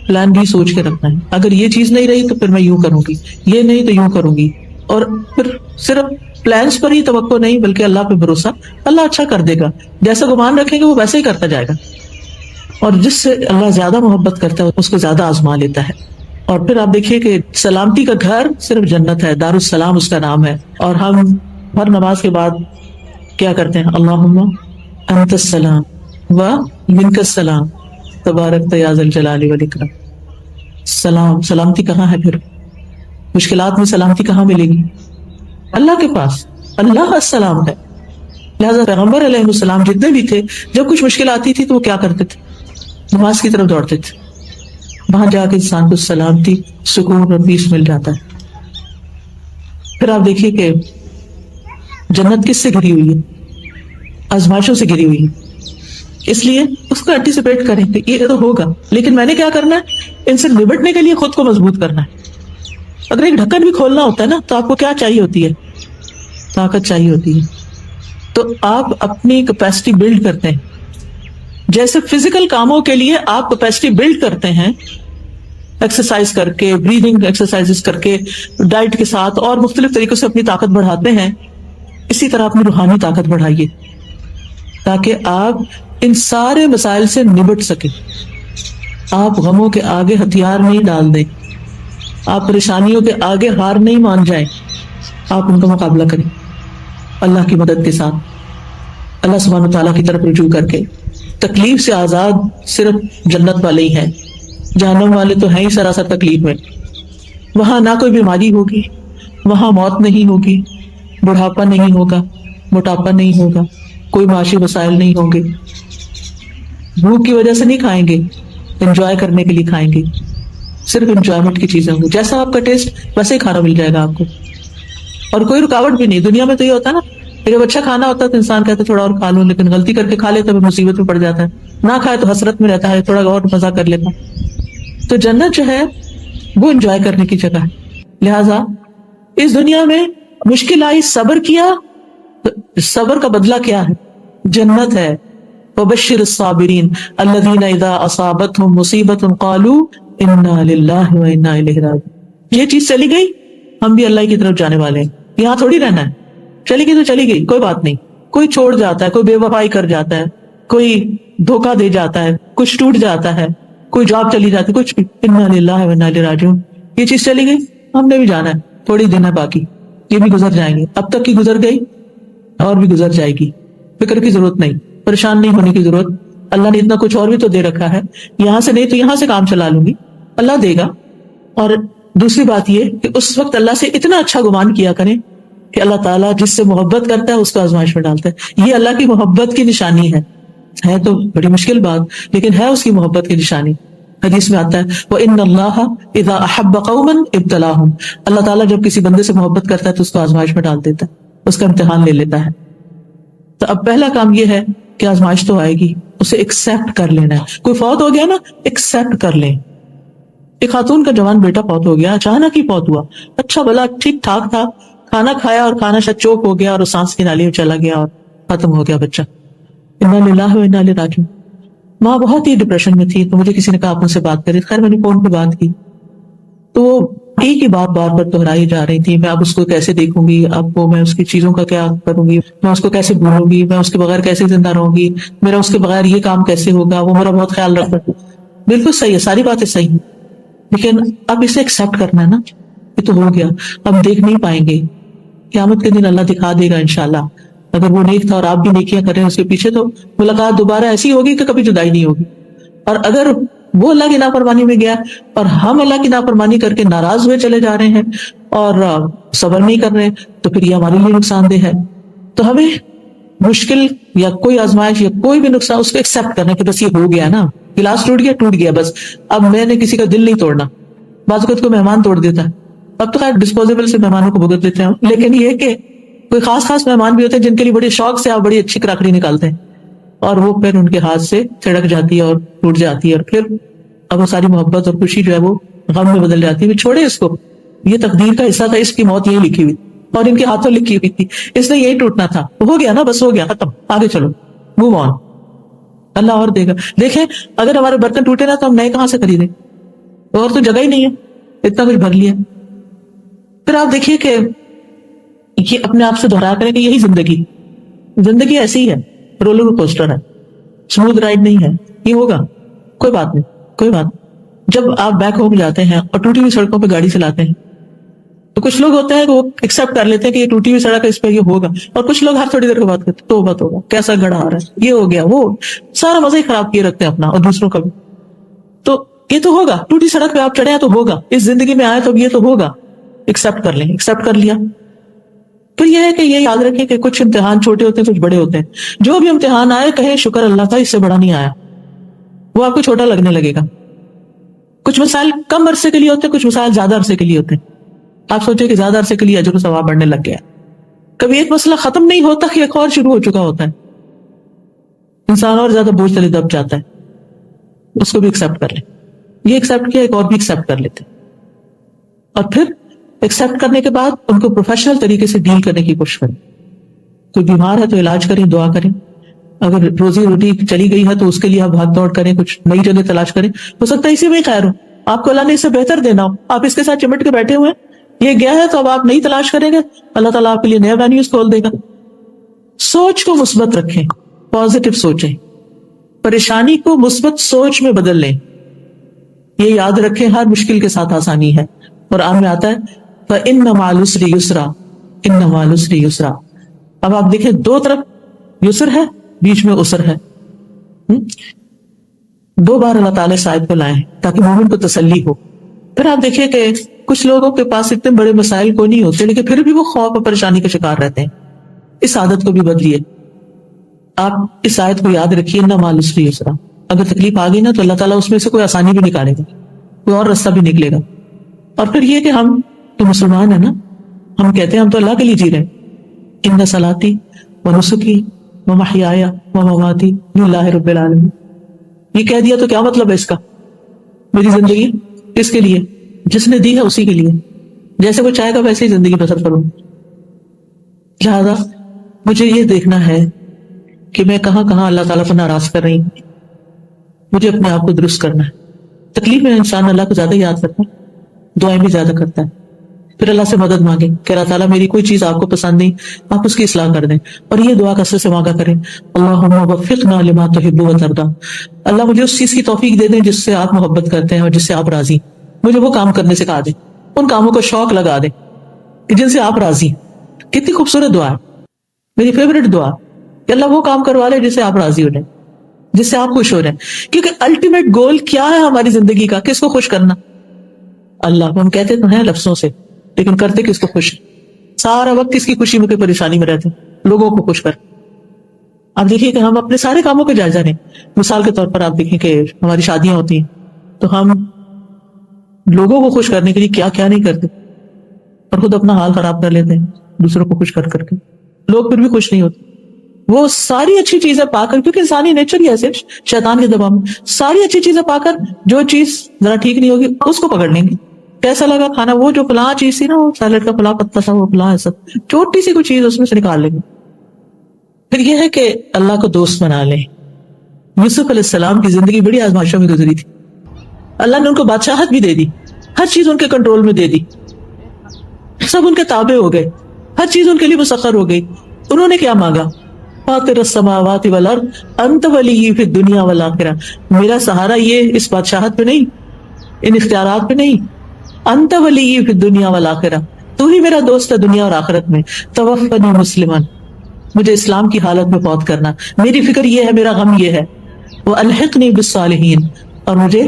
A: پلان بھی سوچ کے رکھنا ہے۔ اگر یہ چیز نہیں رہی تو پھر میں یوں کروں گی، یہ نہیں تو یوں کروں گی، اور پھر صرف پلانس پر ہی توقع نہیں بلکہ اللہ پہ بھروسہ، اللہ اچھا کر دے گا، جیسا گمان رکھیں گے وہ ویسے ہی کرتا جائے گا۔ اور جس سے اللہ زیادہ محبت کرتا ہے اس کو زیادہ آزما لیتا ہے۔ اور پھر آپ دیکھیے کہ سلامتی کا گھر صرف جنت ہے، دار السلام اس کا نام ہے۔ اور ہم ہر نماز کے بعد کیا کرتے ہیں، اللہم انت السلام و منک السلام تبارک یا ذی الجلال والاکرام. سلام، سلامتی کہاں ہے پھر؟ مشکلات میں سلامتی کہاں ملے گی؟ اللہ کے پاس. اللہ السلام ہے. لہذا پیغمبر علیہ السلام جتنے بھی تھے، جب کچھ مشکل آتی تھی تو وہ کیا کرتے تھے؟ نماز کی طرف دوڑتے تھے. وہاں جا کے انسان کو سلامتی، سکون اور پیس مل جاتا ہے. پھر آپ دیکھیے کہ جنت کس سے گھری ہوئی ہے؟ آزمائشوں سے گھری ہوئی ہے. اس لیے اس کو اینٹیسپیٹ کریں کہ یہ تو ہوگا، لیکن میں نے کیا کرنا ہے؟ ان سے نمٹنے کے لیے خود کو مضبوط کرنا ہے. اگر ایک ڈھکن بھی کھولنا ہوتا ہے نا، تو آپ کو کیا چاہیے ہوتی ہے؟ طاقت چاہیے ہوتی ہے. تو آپ اپنی کیپیسٹی بلڈ کرتے ہیں. جیسے فزیکل کاموں کے لیے آپ کیپیسٹی بلڈ کرتے ہیں ایکسرسائز کر کے، بریدنگ ایکسرسائز کر کے، ڈائٹ کے ساتھ اور مختلف طریقوں سے اپنی طاقت بڑھاتے ہیں، اسی طرح اپنی روحانی طاقت بڑھائیے تاکہ آپ ان سارے مسائل سے نمٹ سکیں. آپ غموں کے آگے ہتھیار نہیں ڈال دیں، آپ پریشانیوں کے آگے ہار نہیں مان جائیں، آپ ان کا مقابلہ کریں اللہ کی مدد کے ساتھ، اللہ سبحانہ وتعالیٰ کی طرف رجوع کر کے. تکلیف سے آزاد صرف جنت والے ہی ہیں، جہنم والے تو ہیں ہی سراسر تکلیف میں. وہاں نہ کوئی بیماری ہوگی، وہاں موت نہیں ہوگی، بڑھاپا نہیں ہوگا، موٹاپا نہیں ہوگا، کوئی معاشی مسائل نہیں ہوں گے. بھوک کی وجہ سے نہیں کھائیں گے، انجوائے کرنے کے لیے کھائیں گے، صرف انجوائمنٹ کی چیزیں ہوں گی. جیسا آپ کا ٹیسٹ ویسے ہی کھانا مل جائے گا آپ کو، اور کوئی رکاوٹ بھی نہیں. دنیا میں تو یہ ہوتا ہے نا کہ جب اچھا کھانا ہوتا ہے تو انسان کہتا ہے تھوڑا اور کھا لوں، لیکن غلطی کر کے کھا لیتا ہے تو مصیبت میں پڑ جاتا ہے. نہ کھائے تو حسرت میں رہتا ہے، تھوڑا اور مزہ کر لیتا. تو جنت جو ہے وہ انجوائے کرنے کی جگہ ہے. لہٰذا اس دنیا میں مشکل آئی، صبر کیا، صبر کا بدلہ کیا ہے؟ جنت ہے. وبشر الصابرین الذین اذا اصابتهم مصیبت قالوا انا للہ وانا الیہ راجعون. یہ چیز چلی گئی، ہم بھی اللہ کی طرف جانے والے ہیں. یہاں تھوڑی رہنا ہے. چلی گئی تو چلی گئی، کوئی بات نہیں. کوئی چھوڑ جاتا ہے، کوئی بے وفائی کر جاتا ہے، کوئی دھوکہ دے جاتا ہے، کچھ ٹوٹ جاتا ہے، کوئی جاب چلی جاتی، کچھ بھی. انا للہ وانا الیہ راجعون. یہ چیز چلی گئی، ہم نے بھی جانا ہے. تھوڑی دن ہے باقی، یہ بھی گزر جائیں گے. اب تک کی گزر گئی اور بھی گزر جائے گی. فکر کی ضرورت نہیں، پریشان نہیں ہونے کی ضرورت. اللہ نے اتنا کچھ اور بھی تو دے رکھا ہے. یہاں سے نہیں تو یہاں سے کام چلا لوں گی، اللہ دے گا. اور دوسری بات یہ کہ اس وقت اللہ سے اتنا اچھا گمان کیا کریں کہ اللہ تعالیٰ جس سے محبت کرتا ہے اس کو آزمائش میں ڈالتا ہے. یہ اللہ کی محبت کی نشانی ہے تو بڑی مشکل بات، لیکن ہے اس کی محبت کی نشانی. حدیث میں آتا ہے وَإِنَّ اللَّهَ إِذَا أَحَبَّ قَوْمًا ابْتَلَاهُمْ. اللہ تعالیٰ جب کسی بندے سے محبت کرتا ہے تو اس کو آزمائش میں ڈال دیتا ہے، اس کا امتحان لے لیتا ہے. تو اب پہلا کام یہ ہے کہ آزمائش تو آئے گی، اسے ایکسیپٹ کر لینا ہے. کوئی فوت ہو گیا نا، ایکسیپٹ کر لیں. ایک خاتون کا جوان بیٹا فوت ہو گیا، اچانک ہی فوت ہوا. اچھا بھلا ٹھیک ٹھاک تھا، کھانا کھایا اور کھانا شاید چوک ہو گیا اور سانس کی نالی میں چلا گیا اور ختم ہو گیا بچہ. انا للہ و انا الیہ راجعون. ماں بہت ہی ڈپریشن میں تھی، تو مجھے کسی نے کہا آپ مجھ سے بات کریں. خیر میں نے فون پہ بات کی تو ایک ہی بات بار بار دہرائی جا رہی تھی، میں اب اس کو کیسے دیکھوں گی، اب وہ میں اس کی چیزوں کا کیا کروں گی، میں اس کو کیسے بھولوں گی، میں اس کے بغیر کیسے زندہ رہوں گی، میرا اس کے بغیر یہ کام کیسے ہوگا، وہ میرا بہت خیال رکھتا ہے. بالکل صحیح ہے، ساری باتیں صحیح ہیں، لیکن اب اسے ایکسیپٹ کرنا ہے نا. یہ تو ہو گیا، اب دیکھ نہیں پائیں گے. قیامت کے دن اللہ دکھا دے گا انشاءاللہ. اگر وہ نیک تھا اور آپ بھی نیکیاں کریں اس کے پیچھے، تو ملاقات دوبارہ ایسی ہوگی کہ کبھی جدائی نہیں ہوگی. اور اگر وہ اللہ کی نافرمانی میں گیا اور ہم اللہ کی نافرمانی کر کے ناراض ہوئے چلے جا رہے ہیں اور صبر نہیں کر رہے، تو پھر یہ ہمارے لیے نقصان دہ ہے. تو ہمیں مشکل یا کوئی آزمائش یا کوئی بھی نقصان اس کو ایکسیپٹ کرنا کہ بس یہ ہو گیا نا، گلاس ٹوٹ گیا بس، اب میں نے کسی کا دل نہیں توڑنا. بعض اوقات کو مہمان توڑ دیتا ہے، اب تو خیر ڈسپوزیبل سے مہمانوں کو بھگت دیتے ہیں، لیکن یہ کہ کوئی خاص مہمان بھی ہوتے ہیں جن کے لیے بڑے شوق سے آپ بڑی اچھی کراکری نکالتے ہیں اور وہ پھر ان کے ہاتھ سے چھڑک جاتی ہے اور ٹوٹ جاتی ہے، اور پھر اب وہ ساری محبت اور خوشی جو ہے وہ غم میں بدل جاتی ہے. چھوڑے اس کو، یہ تقدیر کا حصہ تھا، اس کی موت یہی لکھی ہوئی اور ان کے ہاتھوں لکھی ہوئی تھی، اس نے یہی ٹوٹنا تھا. ہو گیا نا، بس ہو گیا، ختم، آگے چلو، موو آن. اللہ اور دے گا. دیکھیں اگر ہمارے برتن ٹوٹے نا تو ہم نئے کہاں سے خریدیں، اور تو جگہ ہی نہیں ہے، اتنا کچھ بھر لیا. پھر آپ دیکھیے کہ یہ اپنے آپ سے دہرا کریں کہ یہی زندگی ایسی ہے، رولر کوسٹر ہے، اسموتھ رائڈ نہیں ہے. یہ ہوگا، کوئی بات نہیں. جب آپ بیک ہوم جاتے ہیں اور ٹوٹی ہوئی سڑکوں پہ گاڑی چلاتے ہیں تو کچھ لوگ ہوتے ہیں کہ وہ ایکسپٹ کر لیتے ہیں کہ یہ ٹوٹی ہوئی سڑک ہے، اس پہ یہ ہوگا، اور کچھ لوگ ہر تھوڑی دیر کو بات کرتے تو ہوگا کیسا گڑھا آ رہا ہے، یہ ہو گیا، وہ سارا مزہ ہی خراب کیے رکھتے ہیں اپنا اور دوسروں کا بھی. تو یہ تو ہوگا، ٹوٹی سڑک پہ آپ چڑھے ہیں تو ہوگا، اس زندگی میں آئے تو یہ تو ہوگا، ایکسپٹ کر لیں، ایکسپٹ کر لیا. پھر یہ ہے کہ یہ یاد رکھیں کہ کچھ امتحان چھوٹے ہوتے ہیں، کچھ بڑے ہوتے ہیں. جو بھی امتحان آئے کہیں شکر اللہ کا، اس سے بڑا نہیں آیا. وہ آپ کو چھوٹا لگنے لگے گا. کچھ مسائل کم عرصے کے لیے ہوتے ہیں، کچھ مسائل زیادہ عرصے کے لیے ہوتے ہیں. آپ سوچیں کہ زیادہ عرصے کے لیے اجر و ثواب بڑھنے لگ گیا. کبھی ایک مسئلہ ختم نہیں ہوتا کہ ایک اور شروع ہو چکا ہوتا ہے. انسان اور زیادہ بوجھ تلے دب جاتا ہے. اس کو بھی ایکسپٹ کر لیں. یہ ایکسپٹ کیا، ایک اور بھی ایکسپٹ کر لیتے. اور پھر ایکسپٹ کرنے کے بعد ان کو پروفیشنل طریقے سے ڈیل کرنے کی کوشش کریں. کوئی بیمار ہے تو علاج کریں، دعا کریں. اگر روزی روٹی چلی گئی ہے تو اس کے لیے آپ بھاگ دوڑ کریں، کچھ نئی جگہ تلاش کریں. ہو سکتا ہے اسی میں خیر ہو، آپ کو اللہ نے اس سے بہتر دینا ہو. آپ اس کے ساتھ چمٹ کے بیٹھے ہوئے ہیں، یہ گیا ہے تو اب آپ نئی تلاش کریں گے، اللہ تعالیٰ آپ کے لیے نیا وینیوز کھول دے گا. سوچ کو مثبت رکھیں، پازیٹو سوچیں. پریشانی کو مثبت سوچ میں بدل لیں. یہ یاد رکھیں ہر مشکل کے ساتھ آسانی ہے. قرآن میں آتا ہے فَإِنَّ مَعَ الْعُسْرِ يُسْرًا، إِنَّ مَعَ الْعُسْرِ يُسْرًا. اب آپ دیکھیں دو طرف یسر ہے، بیچ میں عسر ہے. دو بار اللہ تعالیٰ اس آیت کو لائے ہیں تاکہ مومن کو تسلی ہو. پھر آپ دیکھیں کہ کچھ لوگوں کے پاس اتنے بڑے مسائل کو نہیں ہوتے لیکن پھر بھی وہ خوف اور پریشانی کا شکار رہتے ہیں. اس عادت کو بھی بدلیے. آپ اس آیت کو یاد رکھیے، إِنَّ مَعَ الْعُسْرِ يُسْرًا. اگر تکلیف آ گئی نا تو اللہ تعالیٰ اس میں سے کوئی آسانی بھی نکالے گا، کوئی اور راستہ بھی نکلے گا. اور پھر یہ کہ ہم تو مسلمان ہیں نا، ہم کہتے ہیں ہم تو اللہ کے لیے جی رہے ہیں. ان صلاتی و نسکی و محیایا و مماتی للہ رب العالمین. یہ کہہ دیا تو کیا مطلب ہے اس کا؟ میری زندگی کس کے لیے؟ جس نے دی ہے اسی کے لیے. جیسے وہ چاہے گا ویسے ہی زندگی بسر کروں. لہذا مجھے یہ دیکھنا ہے کہ میں کہاں کہاں اللہ تعالیٰ کو ناراض کر رہی ہوں. مجھے اپنے آپ کو درست کرنا ہے. تکلیف میں انسان اللہ کو زیادہ یاد کرتا ہے، دعائیں بھی زیادہ کرتا ہے. پھر اللہ سے مدد مانگیں کہ اللہ تعالیٰ میری کوئی چیز آپ کو پسند نہیں، آپ اس کی اصلاح کر دیں. اور یہ دعا کثرت سے مانگا کریں، اللہم وفقنا لما تحب و ترضی. اللہ مجھے اس چیز کی توفیق دے دیں جس سے آپ محبت کرتے ہیں اور جس سے آپ راضی. مجھے وہ کام کرنے سے کہا دیں، ان کاموں کو شوق لگا دیں کہ جن سے آپ راضی. کتنی خوبصورت دعا ہے، میری فیوریٹ دعا کہ اللہ وہ کام کروا لے جس سے آپ راضی ہو جائیں، جس سے آپ خوش ہو رہے ہیں. کیونکہ الٹیمیٹ گول کیا ہے ہماری زندگی کا؟ کس کو خوش کرنا؟ اللہ کو. ہم کہتے تو ہیں لفظوں سے لیکن کرتے کس کو خوش؟ سارا وقت کس کی خوشی میں، کوئی پریشانی میں رہتے ہیں، لوگوں کو خوش کر. آپ دیکھیے کہ ہم اپنے سارے کاموں کو جائزہ لیں. مثال کے طور پر آپ دیکھیں کہ ہماری شادیاں ہوتی ہیں تو ہم لوگوں کو خوش کرنے کے لیے کیا کیا نہیں کرتے، اور خود اپنا حال خراب کر لیتے ہیں دوسروں کو خوش کر کر کے. لوگ پھر بھی خوش نہیں ہوتے. وہ ساری اچھی چیزیں پا کر، کیونکہ انسانی نیچر ہی ایسے شیطان کے دباؤ میں، ساری اچھی چیزیں پا کر جو چیز ذرا ٹھیک نہیں ہوگی اس کو پکڑ لیں گے. کیسا لگا کھانا؟ وہ جو فلاں چیز تھی نا، وہ سیلڈ کا فلاں پتا تھا، وہ فلاں ایسا چھوٹی سی کوئی چیز اس میں سے نکال لیں گے. پھر یہ ہے کہ اللہ کو دوست بنا لیں. یوسف علیہ السلام کی زندگی بڑی آزمائشوں میں گزری تھی. اللہ نے ان کو بادشاہت بھی دے دی، ہر چیز ان کے کنٹرول میں دے دی، سب ان کے تابع ہو گئے، ہر چیز ان کے لیے مسخر ہو گئی. انہوں نے کیا مانگا؟ فاطر السماوات والارض انت ولی فی الدنیا والآخرہ. میرا سہارا یہ اس بادشاہت پہ نہیں، ان اختیارات پہ نہیں. انت ولی فی الدنیا والآخرہ، تو ہی میرا دوست ہے دنیا اور آخرت میں. توفنی مسلمان، مجھے اسلام کی حالت میں فوت کرنا. میری فکر یہ ہے، میرا غم یہ ہے. والحقنی بالصالحین، اور مجھے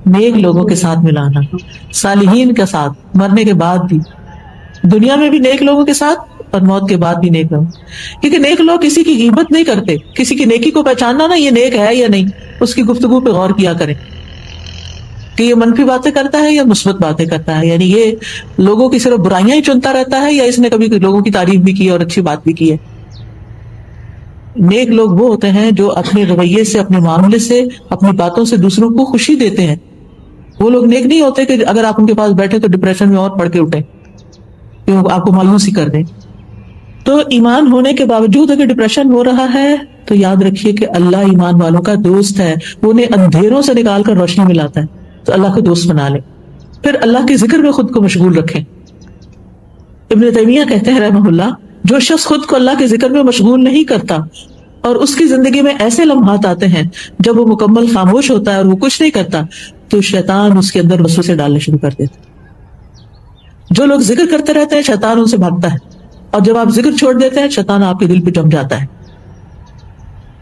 A: نیک لوگوں کے ساتھ ملانا. صالحین کے ساتھ، مرنے کے بعد بھی، دنیا میں بھی نیک لوگوں کے ساتھ اور موت کے بعد بھی نیک لوگ. کیونکہ نیک لوگ کسی کی غیبت نہیں کرتے. کسی کی نیکی کو پہچاننا نا، یہ نیک ہے یا نہیں، اس کی گفتگو پہ غور کیا کریں کہ یہ منفی باتیں کرتا ہے یا مثبت باتیں کرتا ہے. یعنی یہ لوگوں کی صرف برائیاں ہی چنتا رہتا ہے یا اس نے کبھی لوگوں کی تعریف بھی کی ہے اور اچھی بات بھی کی ہے. نیک لوگ وہ ہوتے ہیں جو اپنے رویے سے، اپنے معاملے سے، اپنی باتوں سے دوسروں کو خوشی دیتے ہیں. وہ لوگ نیک نہیں ہوتے کہ اگر آپ ان کے پاس بیٹھے تو ڈپریشن میں اور پڑھ کے اٹھیں، آپ کو مایوس ہی کر دیں. تو ایمان ہونے کے باوجود اگر ڈپریشن ہو رہا ہے تو یاد رکھیے کہ اللہ ایمان والوں کا دوست ہے. وہ انہیں اندھیروں سے نکال کر روشنی میں لاتا ہے. تو اللہ کو دوست بنا لیں. پھر اللہ کے ذکر میں خود کو مشغول رکھیں. ابن تیمیہ کہتے ہیں رحمہ اللہ، جو شخص خود کو اللہ کے ذکر میں مشغول نہیں کرتا اور اس کی زندگی میں ایسے لمحات آتے ہیں جب وہ مکمل خاموش ہوتا ہے اور وہ کچھ نہیں کرتا، تو شیطان اس کے اندر وسوسے ڈالنے شروع کر دیتا. جو لوگ ذکر کرتے رہتے ہیں شیطان ان سے بھاگتا ہے، اور جب آپ ذکر چھوڑ دیتے ہیں شیطان آپ کے دل پہ جم جاتا ہے.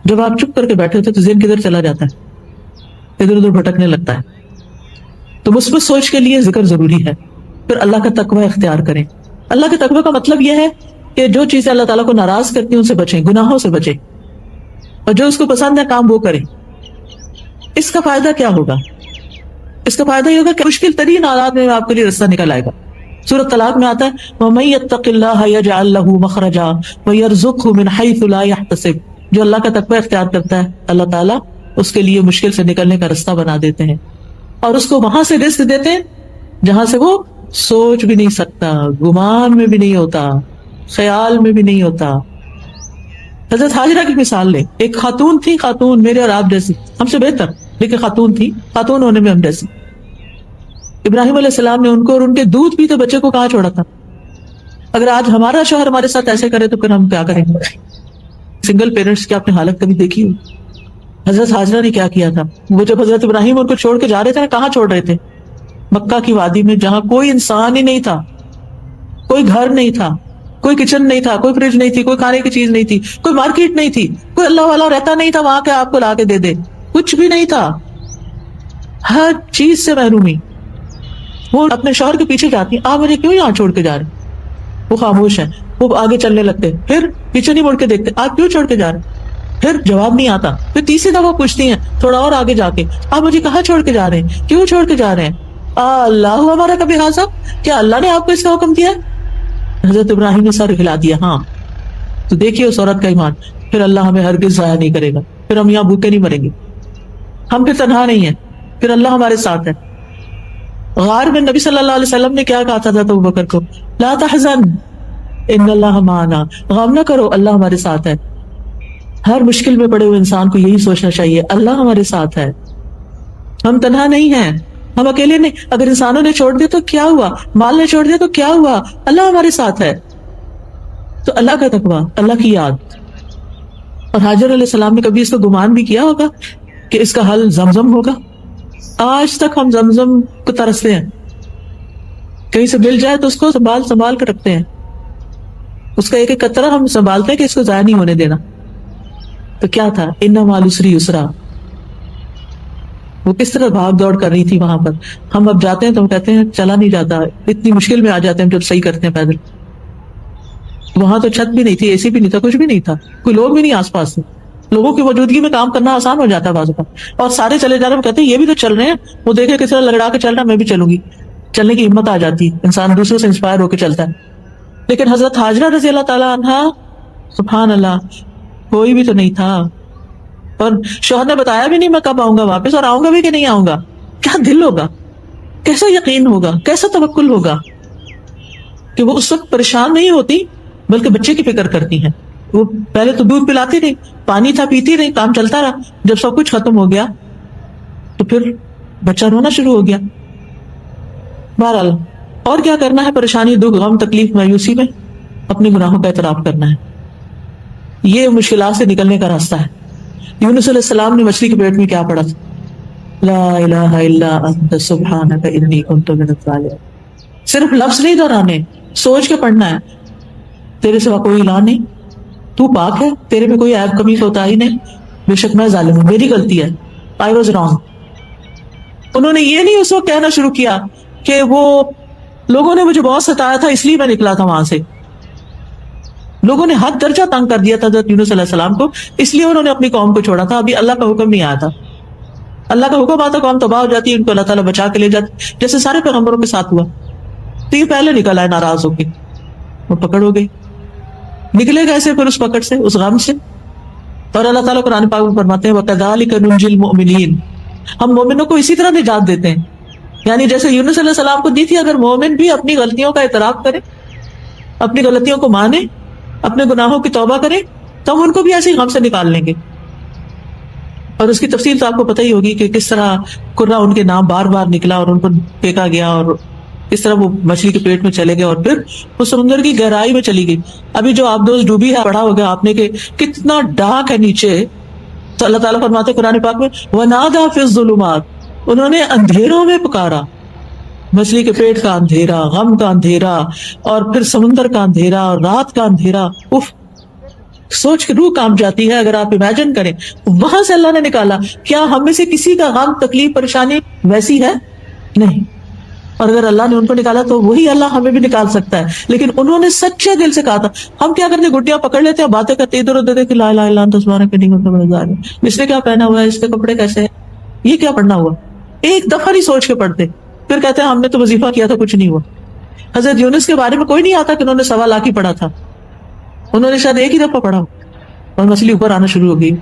A: جب آپ چپ کر کے بیٹھے ہوتے تو ذہن کدھر چلا جاتا ہے، ادھر ادھر بھٹکنے لگتا ہے. تو مثبت سوچ کے لیے ذکر ضروری ہے. پھر اللہ کا تقوی اختیار کریں. اللہ کے تقوی کا مطلب یہ ہے کہ جو چیزیں اللہ تعالیٰ کو ناراض کرتی ہیں ان سے بچیں، گناہوں سے بچیں، اور جو اس کو پسند ہے کام وہ کریں. اس کا فائدہ کیا ہوگا؟ اس کا فائدہ یہ ہوگا کہ مشکل ترین حالات میں آپ کے لیے رستہ نکل آئے گا. سورۃ طلاق میں آتا ہے وَمَن يَتَّقِ اللَّهَ يَجْعَل لَّهُ مَخْرَجًا وَيَرْزُقْهُ مِنْ حَيْثُ لَا يَحْتَسِبُ. جو اللہ کا تقوی اختیار کرتا ہے اللہ تعالیٰ اس کے لیے مشکل سے نکلنے کا رستہ بنا دیتے ہیں، اور اس کو وہاں سے رزق دیتے ہیں جہاں سے وہ سوچ بھی نہیں سکتا، گمان میں بھی نہیں ہوتا، خیال میں بھی نہیں ہوتا. حضرت ہاجرہ کی مثال لیں. ایک خاتون تھی، خاتون میرے اور آپ جیسی، ہم سے بہتر لیکن خاتون تھی، خاتون ہونے میں ہم جیسی. ابراہیم علیہ السلام نے ان کو اور ان کے دودھ پیتے بچے کو کہاں چھوڑا تھا. اگر آج ہمارا شوہر ہمارے ساتھ ایسے کرے تو پھر ہم کیا کریں گے؟ سنگل پیرنٹس کی آپ نے حالت کبھی دیکھی ہو؟ حضرت ہاجرہ نے کیا کیا تھا؟ وہ جب حضرت ابراہیم ان کو چھوڑ کے جا رہے تھے نا، کہاں چھوڑ رہے تھے؟ مکہ کی وادی میں، جہاں کوئی انسان ہی نہیں تھا، کوئی گھر نہیں تھا، کوئی کچن نہیں تھا، کوئی فریج نہیں تھی، کوئی کھانے کی چیز نہیں تھی، کوئی مارکیٹ نہیں تھی، کوئی اللہ والا رہتا نہیں تھا وہاں کے آپ کو لا کے دے دے، کچھ بھی نہیں تھا، ہر چیز سے محرومی. وہ اپنے شوہر کے پیچھے جاتی، آپ مجھے کیوں یہاں چھوڑ کے جا رہے؟ وہ خاموش ہے. وہ آگے چلنے لگتے، پھر پیچھے نہیں مڑ کے دیکھتے، آپ کیوں چھوڑ کے جا رہے؟ پھر جواب نہیں آتا. پھر تیسری دفعہ پوچھتی ہیں تھوڑا اور آگے جا کے، آپ مجھے کہاں چھوڑ کے جا رہے ہیں؟ کیوں چھوڑ کے جا رہے ہیں؟ اللہ ہمارا کبھی حاضر، کیا اللہ نے آپ کو اس کا حکم دیا ہے؟ حضرت ابراہیم نے سر ہلا دیا. ہاں تو دیکھیے اس عورت کا ایمان. پھر اللہ ہمیں ہرگز ضائع نہیں کرے گا، پھر ہم یہاں بھوکے نہیں مریں گے، ہم پھر تنہا نہیں ہیں، پھر اللہ ہمارے ساتھ ہے. غار میں نبی صلی اللہ علیہ وسلم نے کیا کہا تھا ابو بکر کو؟ لا تحزن ان اللہ معنا، غم نہ کرو اللہ ہمارے ساتھ ہے. ہر مشکل میں پڑے ہوئے انسان کو یہی سوچنا چاہیے اللہ ہمارے ساتھ ہے، ہم تنہا نہیں ہیں، ہم اکیلے نہیں. اگر انسانوں نے چھوڑ دیا تو کیا ہوا، مال نے چھوڑ دیا تو کیا ہوا، اللہ ہمارے ساتھ ہے. تو اللہ کا تقویٰ، اللہ کی یاد. اور حاجر علیہ السلام نے کبھی اس کو گمان بھی کیا ہوگا کہ اس کا حل زمزم ہوگا؟ آج تک ہم زمزم کو ترستے ہیں، کہیں سے مل جائے تو اس کو سنبھال کر رکھتے ہیں، اس کا ایک ایک قطرہ ہم سنبھالتے ہیں کہ اس کو ضائع نہیں ہونے دینا. تو کیا تھا ان مع العسر یسرا، وہ کس طرح بھاگ دوڑ کر رہی تھی وہاں پر. ہم اب جاتے ہیں تو ہم کہتے ہیں چلا نہیں جاتا، اتنی مشکل میں آ جاتے ہیں جب صحیح کرتے ہیں پیدل. وہاں تو چھت بھی نہیں تھی، اے سی بھی نہیں تھا، کچھ بھی نہیں تھا، کوئی لوگ بھی نہیں آس پاس سے. لوگوں کی موجودگی میں کام کرنا آسان ہو جاتا ہے بعض اوقات، اور سارے چلے جا رہے ہیں، کہتے ہیں یہ بھی تو چل رہے ہیں، وہ دیکھے کس طرح لگڑا کے چل رہا ہے، میں بھی چلوں گی. چلنے کی ہمت آ جاتی ہے، انسان دوسروں سے انسپائر ہو کے چلتا ہے. لیکن حضرت ہاجرہ رضی اللہ تعالیٰ عنہا، سبحان اللہ، کوئی بھی تو نہیں تھا، اور شوہر نے بتایا بھی نہیں میں کب آؤں گا واپس، اور آؤں گا بھی کہ نہیں آؤں گا. کیا دل ہوگا، کیسا یقین ہوگا، کیسا توکل ہوگا کہ وہ اس وقت پریشان نہیں ہوتی بلکہ بچے کی فکر کرتی ہیں. وہ پہلے تو دودھ پلاتی رہی، پانی تھا پیتی رہی، کام چلتا رہا. جب سب کچھ ختم ہو گیا تو پھر بچہ رونا شروع ہو گیا. بہرحال اور کیا کرنا ہے، پریشانی، دکھ، غم، تکلیف، مایوسی میں اپنے گناہوں کا اعتراف کرنا ہے. یہ مشکلات سے نکلنے کا راستہ ہے. یونس علیہ السلام نے مچھلی کے پیٹ میں کیا پڑھا تھا؟ لا الہ الا انت سبحانک انی کنت من الظالمین. صرف لفظ نہیں دہرانے، سوچ کے پڑھنا ہے. تیرے سوا کوئی الہ نہیں، تو پاک ہے، تیرے میں کوئی عیب کمی کوتاہی نہیں، بے شک میں ظالم ہوں، میری غلطی ہے، I was wrong. انہوں نے یہ نہیں اس وقت کہنا شروع کیا کہ وہ لوگوں نے مجھے بہت ستایا تھا اس لیے میں نکلا تھا وہاں سے. لوگوں نے حد درجہ تنگ کر دیا تھا حضرت یونس علیہ السلام کو، اس لیے انہوں نے اپنی قوم کو چھوڑا تھا. ابھی اللہ کا حکم نہیں آیا تھا. اللہ کا حکم آتا قوم تباہ ہو جاتی، ان کو اللہ تعالیٰ بچا کے لے جاتی، جیسے سارے پیغمبروں کے ساتھ ہوا. تو یہ پہلے نکل آئے ناراض ہو کے، وہ پکڑ ہو گئی. نکلے کیسے پھر اس پکڑ سے، اس غم سے؟ اور اللہ تعالیٰ قرآن پاک میں فرماتے ہیں وَكَذَلِكَ نُنْجِي الْمُؤْمِنِينَ، ہم مومنوں کو اسی طرح نجات دیتے ہیں. یعنی جیسے یونس علیہ السلام کو دی تھی، اگر مومن بھی اپنی غلطیوں کا اعتراف کرے، اپنی غلطیوں کو مانے، اپنے گناہوں کی توبہ کرے، تو ہم ان کو بھی ایسے ہی غم سے نکال لیں گے. اور اس کی تفصیل تو آپ کو پتہ ہی ہوگی کہ کس طرح قرہ ان کے نام بار بار نکلا اور ان کو پھینکا گیا، اور اس طرح وہ مچھلی کے پیٹ میں چلے گئے اور پھر وہ سمندر کی گہرائی میں چلی گئی. ابھی جو آپ دوست ڈوبی ہے، پڑھا ہوگا آپ نے کہ کتنا ڈارک ہے نیچے. تو اللہ تعالیٰ فرماتے قرآن پاک میں وَنَادَى فِي الظُّلُمَاتِ، انہوں نے اندھیروں میں پکارا. مچھلی کے پیٹ کا اندھیرا، غم کا اندھیرا، اور پھر سمندر کا اندھیرا اور رات کا اندھیرا. اف، سوچ کے روح کانپ جاتی ہے. اگر آپ امیجن کریں وہاں سے اللہ نے نکالا. کیا ہم میں سے کسی کا غم، تکلیف، پریشانی ویسی ہے؟ نہیں. اور اگر اللہ نے ان کو نکالا تو وہی اللہ ہمیں بھی نکال سکتا ہے. لیکن انہوں نے سچے دل سے کہا تھا. ہم کیا کرتے, گٹیاں پکڑ لیتے ہیں, باتیں کرتے ادھر ادھر کہ لا الہ الا انت سبحانک انی کنت من الظالمین, اس نے کیا پہنا ہوا ہے, اس کے کپڑے کیسے ہیں, یہ کیا پڑھنا ہوا. ایک دفعہ نہیں سوچ کے پڑھتے, پھر کہتے ہیں ہم نے تو وظیفہ کیا تھا کچھ نہیں ہوا. حضرت یونس کے بارے میں کوئی نہیں آتا کہ انہوں نے 1.25 لاکھ ہی پڑھا تھا, انہوں نے شاید ایک ہی دفعہ پڑھا اور مچھلی اوپر آنا شروع ہو گئی.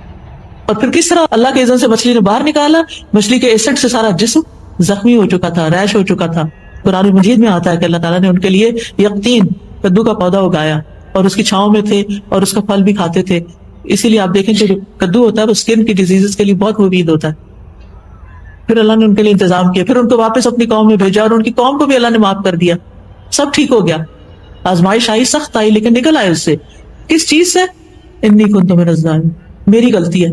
A: اور پھر کس طرح اللہ کے اذن سے مچھلی نے باہر نکالا, مچھلی کے ایسڈ سے سارا جسم زخمی ہو چکا تھا, ریش ہو چکا تھا. قرآن مجید میں آتا ہے کہ اللہ تعالیٰ نے ان کے لیے یقطین کدو کا پودا اگایا اور اس کی چھاؤں میں تھے اور اس کا پھل بھی کھاتے تھے. اسی لیے آپ دیکھیں کہ جو کدو ہوتا ہے وہ اسکن کی ڈیزیز کے لیے بہت مفید ہوتا ہے. پھر اللہ نے ان کے لیے انتظام کیا, پھر ان کو واپس اپنی قوم میں بھیجا اور ان کی قوم کو بھی اللہ نے معاف کر دیا, سب ٹھیک ہو گیا. آزمائش آئی, سخت آئی, لیکن نکل آئے اس سے. کس چیز سے؟ انی کنت من الظالمین, میری غلطی ہے.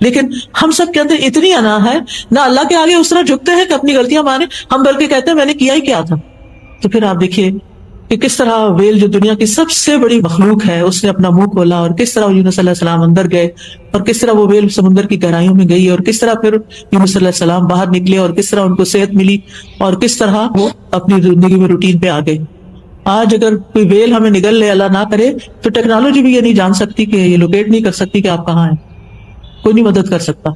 A: لیکن ہم سب کے اندر اتنی انا ہے, نہ اللہ کے آگے اس طرح جھکتے ہیں کہ اپنی غلطیاں مانیں, ہم بلکہ کہتے ہیں میں نے کیا ہی کیا تھا. تو پھر آپ دیکھیے کہ کس طرح ویل جو دنیا کی سب سے بڑی مخلوق ہے اس نے اپنا منہ کھولا, اور کس طرح یونس علیہ السلام اندر گئے, اور کس طرح وہ ویل سمندر کی گہرائیوں میں گئی, اور کس طرح پھر یونس علیہ السلام باہر نکلے, اور کس طرح ان کو صحت ملی, اور کس طرح وہ اپنی زندگی میں روٹین پہ آ گئے. آج اگر کوئی ویل ہمیں نگل لے, اللہ نہ کرے, تو ٹیکنالوجی بھی یہ نہیں جان سکتی کہ یہ لوکیٹ نہیں کر سکتی کہ آپ کہاں ہیں, کوئی نہیں مدد کر سکتا.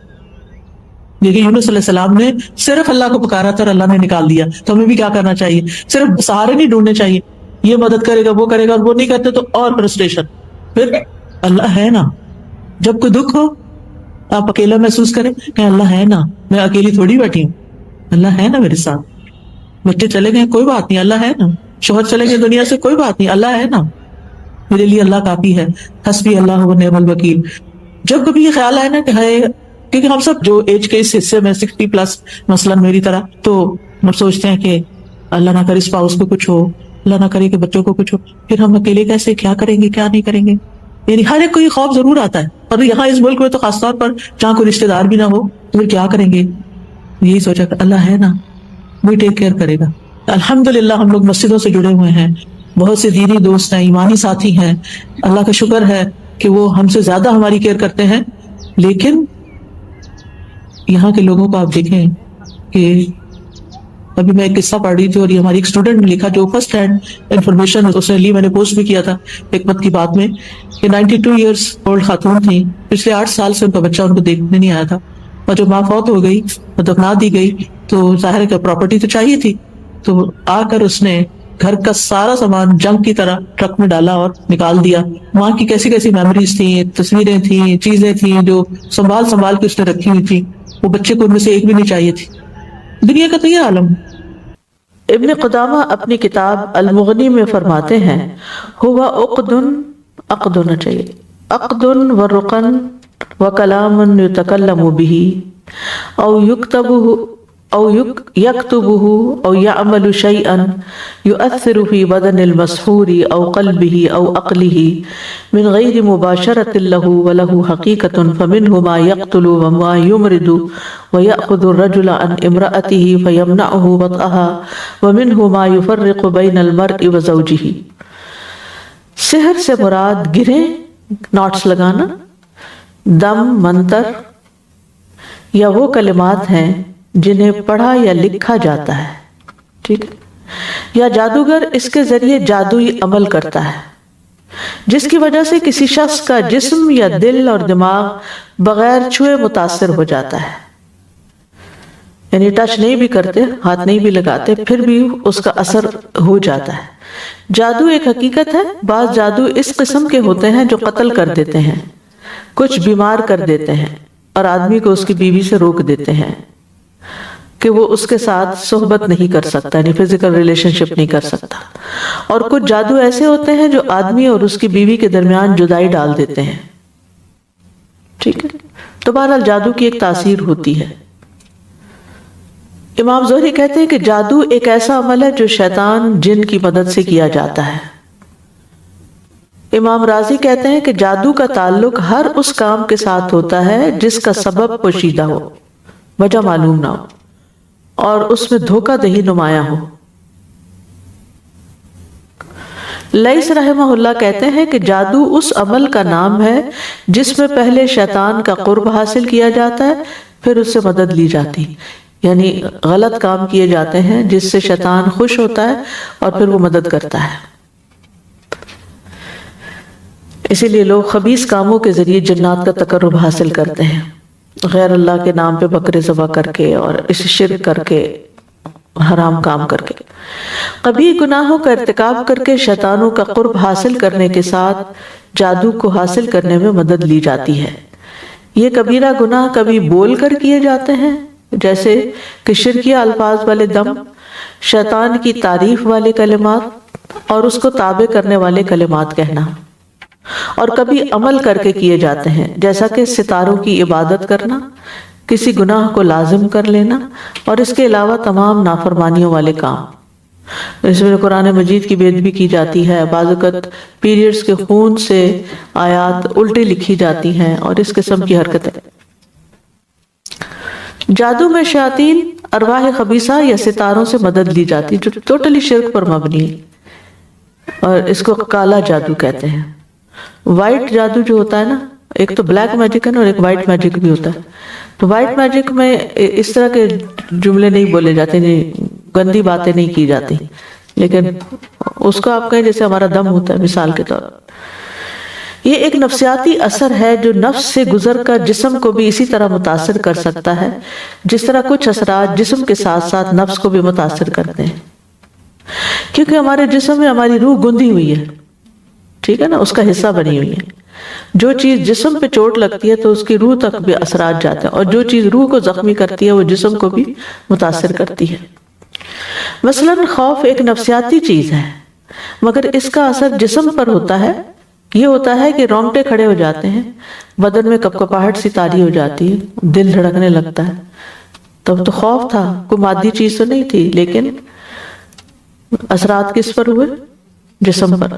A: لیکن یونس علیہ السلام نے صرف اللہ کو پکارا تھا اور اللہ نے نکال دیا. تو ہمیں بھی کیا کرنا چاہیے, صرف سہارے نہیں ڈھونڈنے چاہیے, یہ مدد کرے گا وہ کرے گا, اور وہ نہیں کرتے تو اور فرسٹریشن. پھر اللہ ہے نا, جب کوئی دکھ ہو آپ اکیلا محسوس کریں کہ اللہ ہے نا, میں اکیلی تھوڑی بیٹھی ہوں, اللہ ہے نا میرے ساتھ. بچے چلے گئے کوئی بات نہیں, اللہ ہے نا. شوہر چلے گئے دنیا سے کوئی بات نہیں, اللہ ہے نا. میرے لیے اللہ کافی ہے, حسبی اللہ و نعم الوکیل. جب کبھی یہ خیال آئے نا کہ ہے, کیونکہ ہم سب جو ایج کے اس حصے میں 60+ مثلاً میری طرح, تو ہم سوچتے ہیں کہ اللہ نہ کرے اسپاؤس کو کچھ ہو, اللہ نہ کرے کہ بچوں کو کچھ ہو, پھر ہم اکیلے کیسے, کیا کریں گے کیا نہیں کریں گے. یعنی ہر ایک کو یہ خوف ضرور آتا ہے, اور یہاں اس ملک میں تو خاص طور پر جہاں کوئی رشتے دار بھی نہ ہو تو پھر کیا کریں گے. یہی سوچا کہ اللہ ہے نا, وہ ٹیک کیئر کرے گا. الحمدللہ ہم لوگ مسجدوں سے جڑے ہوئے ہیں, بہت سے دینی دوست ہیں, ایمانی ساتھی ہیں, اللہ کا شکر ہے کہ وہ ہم سے زیادہ ہماری کیئر کرتے ہیں. لیکن یہاں کے لوگوں کو آپ دیکھیں کہ ابھی میں ایک قصہ پڑھ رہی تھی, اور یہ ہماری ایک اسٹوڈنٹ نے لکھا جو فرسٹ ہینڈ انفارمیشن اس نے لی, میں نے پوسٹ بھی کیا تھا حکمت کی بات میں, کہ 92 ایئرس اولڈ خاتون تھی, پچھلے 8 سال سے ان کا بچہ ان کو دیکھنے نہیں آیا تھا, اور جب ماں فوت ہو گئی اور دفنا دی گئی تو ظاہر ہے کہ پراپرٹی تو چاہیے تھی, تو آ کر اس نے گھر کا سارا سامان جنگ کی طرح ٹرک میں ڈالا اور نکال دیا. وہاں کی کیسی کیسی میموریز تھیں, تصویریں تھیں, چیزیں تھیں جو سنبھال کے اس نے رکھی ہوئی تھی, وہ بچے کو ان میں سے ایک بھی نہیں چاہیے تھی. دنیا کا تو یہ عالم.
B: ابن قدامہ اپنی کتاب المغنی میں فرماتے ہیں, ہوا عقد نہ چاہیے, عقد و رقن و کلام یتکلم به او یکتبہ او یکتبہ او یعمل شیئا یؤثر فی بدن المسحور او قلبہ او عقلہ من غیر مباشرۃ لہ ولہ حقیقۃ فمنہ ما یقتل وما یمرض ویأخذ الرجل عن امرأته فیمنعہ وطئها ومنہ ما یفرق بین المرء وزوجہ. سحر سے مراد گرہیں, ناٹس لگانا, دم, منتر یا وہ کلمات ہیں جنہیں پڑھا یا لکھا جاتا ہے, ٹھیک ہے, یا جادوگر اس کے ذریعے جادوئی عمل کرتا ہے جس کی وجہ سے کسی شخص کا جسم یا دل اور دماغ بغیر چھوئے متاثر ہو جاتا ہے. یعنی ٹچ نہیں بھی کرتے, ہاتھ نہیں بھی لگاتے, پھر بھی اس کا اثر ہو جاتا ہے. جادو ایک حقیقت ہے. بعض جادو اس قسم کے ہوتے ہیں جو قتل کر دیتے ہیں, کچھ بیمار کر دیتے ہیں, اور آدمی کو اس کی بیوی سے روک دیتے ہیں کہ وہ اس کے ساتھ صحبت نہیں کر سکتا, یعنی فزیکل ریلیشن شپ نہیں کر سکتا. اور کچھ جادو ایسے ہوتے ہیں جو آدمی اور اس کی بیوی کے درمیان جدائی ڈال دیتے ہیں, ٹھیک ہے. تو بہرحال جادو کی ایک تاثیر ہوتی ہے. امام زہری کہتے ہیں کہ جادو ایک ایسا عمل ہے جو شیطان جن کی مدد سے کیا جاتا ہے. امام راضی کہتے ہیں کہ جادو کا تعلق ہر اس کام کے ساتھ ہوتا ہے جس کا سبب پوشیدہ ہو, وجہ معلوم نہ ہو, اور اس میں دھوکہ دہی نمایاں ہو. لیث رحمہ اللہ کہتے ہیں کہ جادو اس عمل کا نام ہے جس میں پہلے شیطان کا قرب حاصل کیا جاتا ہے, پھر اس سے مدد لی جاتی. یعنی غلط کام کیے جاتے ہیں جس سے شیطان خوش ہوتا ہے اور پھر وہ مدد کرتا ہے. اسی لیے لوگ خبیث کاموں کے ذریعے جنات کا تقرب حاصل کرتے ہیں، غیر اللہ کے نام پہ بکرے ذبح کر کے اور اس شرک کر کے، حرام کام کر کے. کبھی گناہوں کا ارتکاب کر کے شیطانوں کا قرب حاصل کرنے کے ساتھ جادو کو حاصل کرنے میں مدد لی جاتی ہے. یہ کبیرہ گناہ کبھی بول کر کیے جاتے ہیں، جیسے کہ شرکیہ الفاظ والے دم، شیطان کی تعریف والے کلمات اور اس کو تابع کرنے والے کلمات کہنا. اور کبھی عمل کر کے کیے جاتے ہیں، جیسا کہ ستاروں کی عبادت کرنا، کسی گناہ کو لازم کر لینا اور اس کے علاوہ تمام نافرمانیوں والے کام. اس میں قرآن مجید کی بے ادبی کی جاتی ہے، بعض اوقات پیریڈز کے خون سے آیات الٹی لکھی جاتی ہیں اور اس قسم کی حرکتیں. جادو میں شیاطین، ارواح خبیثہ یا ستاروں سے مدد لی جاتی جو ٹوٹلی شرک پر مبنی ہے، اور اس کو کالا جادو کہتے ہیں. وائٹ جادو جو ہوتا ہے نا، ایک تو بلیک میجک ہے نا اور ایک وائٹ میجک بھی ہوتا ہے. تو وائٹ میجک میں اس طرح کے جملے نہیں بولے جاتے، نہیں گندی باتیں نہیں کی جاتی، لیکن اس کو آپ کہیں جیسے ہمارا دم ہوتا ہے مثال کے طور پر. یہ ایک نفسیاتی اثر ہے جو نفس سے گزر کر جسم کو بھی اسی طرح متاثر کر سکتا ہے جس طرح کچھ اثرات جسم کے ساتھ ساتھ نفس کو بھی متاثر کرتے ہیں. کیونکہ ہمارے جسم میں ہماری روح گندی ہوئی ہے، ٹھیک ہے نا، اس کا حصہ بنی ہوئی ہے. جو چیز جسم پہ چوٹ لگتی ہے تو اس کی روح تک بھی اثرات جاتے ہیں، اور جو چیز روح کو زخمی کرتی ہے وہ جسم کو بھی متاثر کرتی ہے. مثلا خوف ایک نفسیاتی چیز ہے، مگر اس کا اثر جسم پر ہوتا ہے. یہ ہوتا ہے کہ رونگٹے کھڑے ہو جاتے ہیں، بدن میں کپکپاہٹ سی طاری ہو جاتی ہے، دل دھڑکنے لگتا ہے. تب تو خوف تھا، کوئی مادی چیز تو نہیں تھی، لیکن اثرات کس پر ہوئے؟ جسم پر.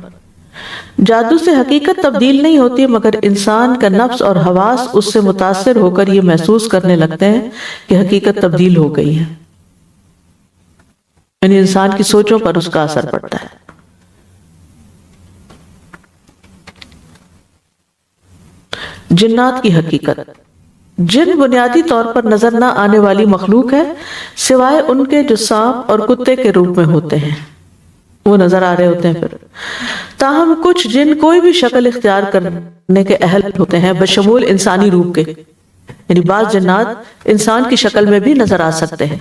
B: جادو سے حقیقت تبدیل نہیں ہوتی، مگر انسان کا نفس اور حواس اس سے متاثر ہو کر یہ محسوس کرنے لگتے ہیں کہ حقیقت تبدیل ہو گئی ہے. یعنی انسان کی سوچوں پر اس کا اثر پڑتا ہے. جنات کی حقیقت. جن بنیادی طور پر نظر نہ آنے والی مخلوق ہے، سوائے ان کے جو سانپ اور کتے کے روپ میں ہوتے ہیں، وہ نظر آ رہے ہوتے ہیں. پھر تاہم کچھ جن کوئی بھی شکل اختیار کرنے کے اہل ہوتے ہیں، بشمول انسانی روپ کے. یعنی بعض جنات انسان کی شکل میں بھی نظر آ سکتے ہیں.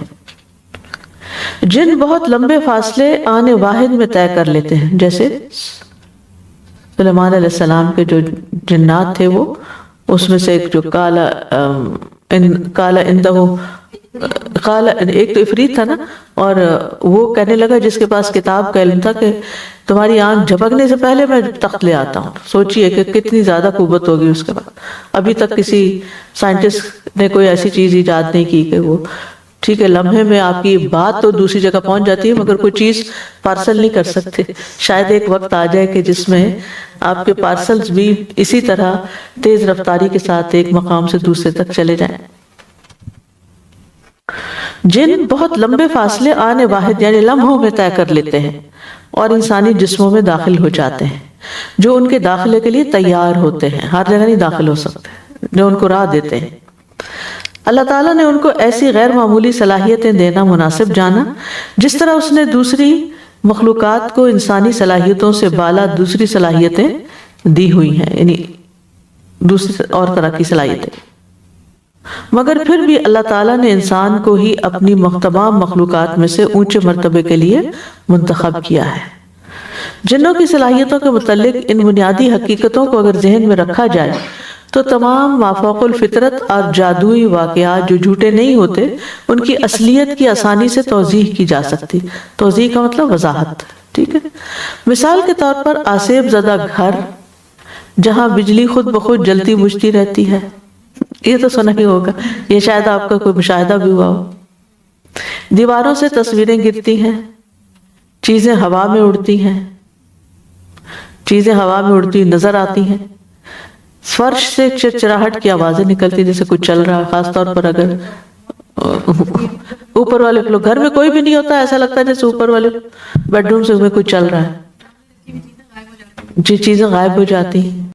B: جن بہت لمبے فاصلے آنے واحد میں طے کر لیتے ہیں، جیسے سلیمان علیہ السلام کے جو جنات تھے، وہ اس میں سے ایک جو ایک تو افریت تھا نا، اور وہ کہنے لگا جس کے پاس کتاب کا علم تھا کہ تمہاری آنکھ جھپکنے سے پہلے میں تخت لے آتا ہوں. سوچئے کہ کتنی زیادہ قوت ہوگی اس کے بعد. ابھی تک کسی سائنٹسٹ نے کوئی ایسی چیز ایجاد نہیں کی کہ وہ ٹھیک ہے لمحے میں آپ کی بات تو دوسری جگہ پہنچ جاتی ہے مگر کوئی چیز پارسل نہیں کر سکتے. شاید ایک وقت آ جائے کہ جس میں آپ کے پارسلز بھی اسی طرح تیز رفتاری کے ساتھ ایک مقام سے دوسرے تک چلے جائیں. جن بہت لمبے فاصلے آنے واحد یعنی لمحوں میں طے کر لیتے ہیں اور انسانی جسموں میں داخل ہو جاتے ہیں، جو ان کے داخلے کے لیے تیار ہوتے ہیں. ہر جگہ نہیں داخل ہو سکتے، جو ان کو راہ دیتے ہیں. اللہ تعالیٰ نے ان کو ایسی غیر معمولی صلاحیتیں دینا مناسب جانا، جس طرح اس نے دوسری مخلوقات کو انسانی صلاحیتوں سے بالا دوسری صلاحیتیں دی ہوئی ہیں، یعنی دوسری اور طرح کی صلاحیتیں. مگر پھر بھی اللہ تعالیٰ نے انسان کو ہی اپنی تمام مخلوقات میں سے اونچے مرتبے کے لیے منتخب کیا ہے. جنوں کی صلاحیتوں کے متعلق ان بنیادی حقیقتوں کو اگر ذہن میں رکھا جائے تو تمام مافوق الفطرت اور جادوئی واقعات جو جھوٹے نہیں ہوتے، ان کی اصلیت کی آسانی سے توضیح کی جا سکتی. توضیح کا مطلب وضاحت، ٹھیک ہے. مثال کے طور پر آسیب زدہ گھر جہاں بجلی خود بخود جلتی بجھتی رہتی ہے، یہ تو سنا ہی ہوگا، یہ شاید آپ کا کوئی مشاہدہ بھی ہوا ہو. دیواروں سے تصویریں گرتی ہیں، چیزیں ہوا میں اڑتی ہیں، چیزیں ہوا میں اڑتی نظر آتی ہیں. فرش سے چرچراہٹ کی آوازیں نکلتی جیسے کچھ چل رہا ہے، خاص طور پر اگر اوپر والے فلور گھر میں کوئی بھی نہیں ہوتا، ایسا لگتا ہے جیسے اوپر والے بیڈ روم سے کچھ چل رہا ہے. جی چیزیں غائب ہو جاتی ہیں.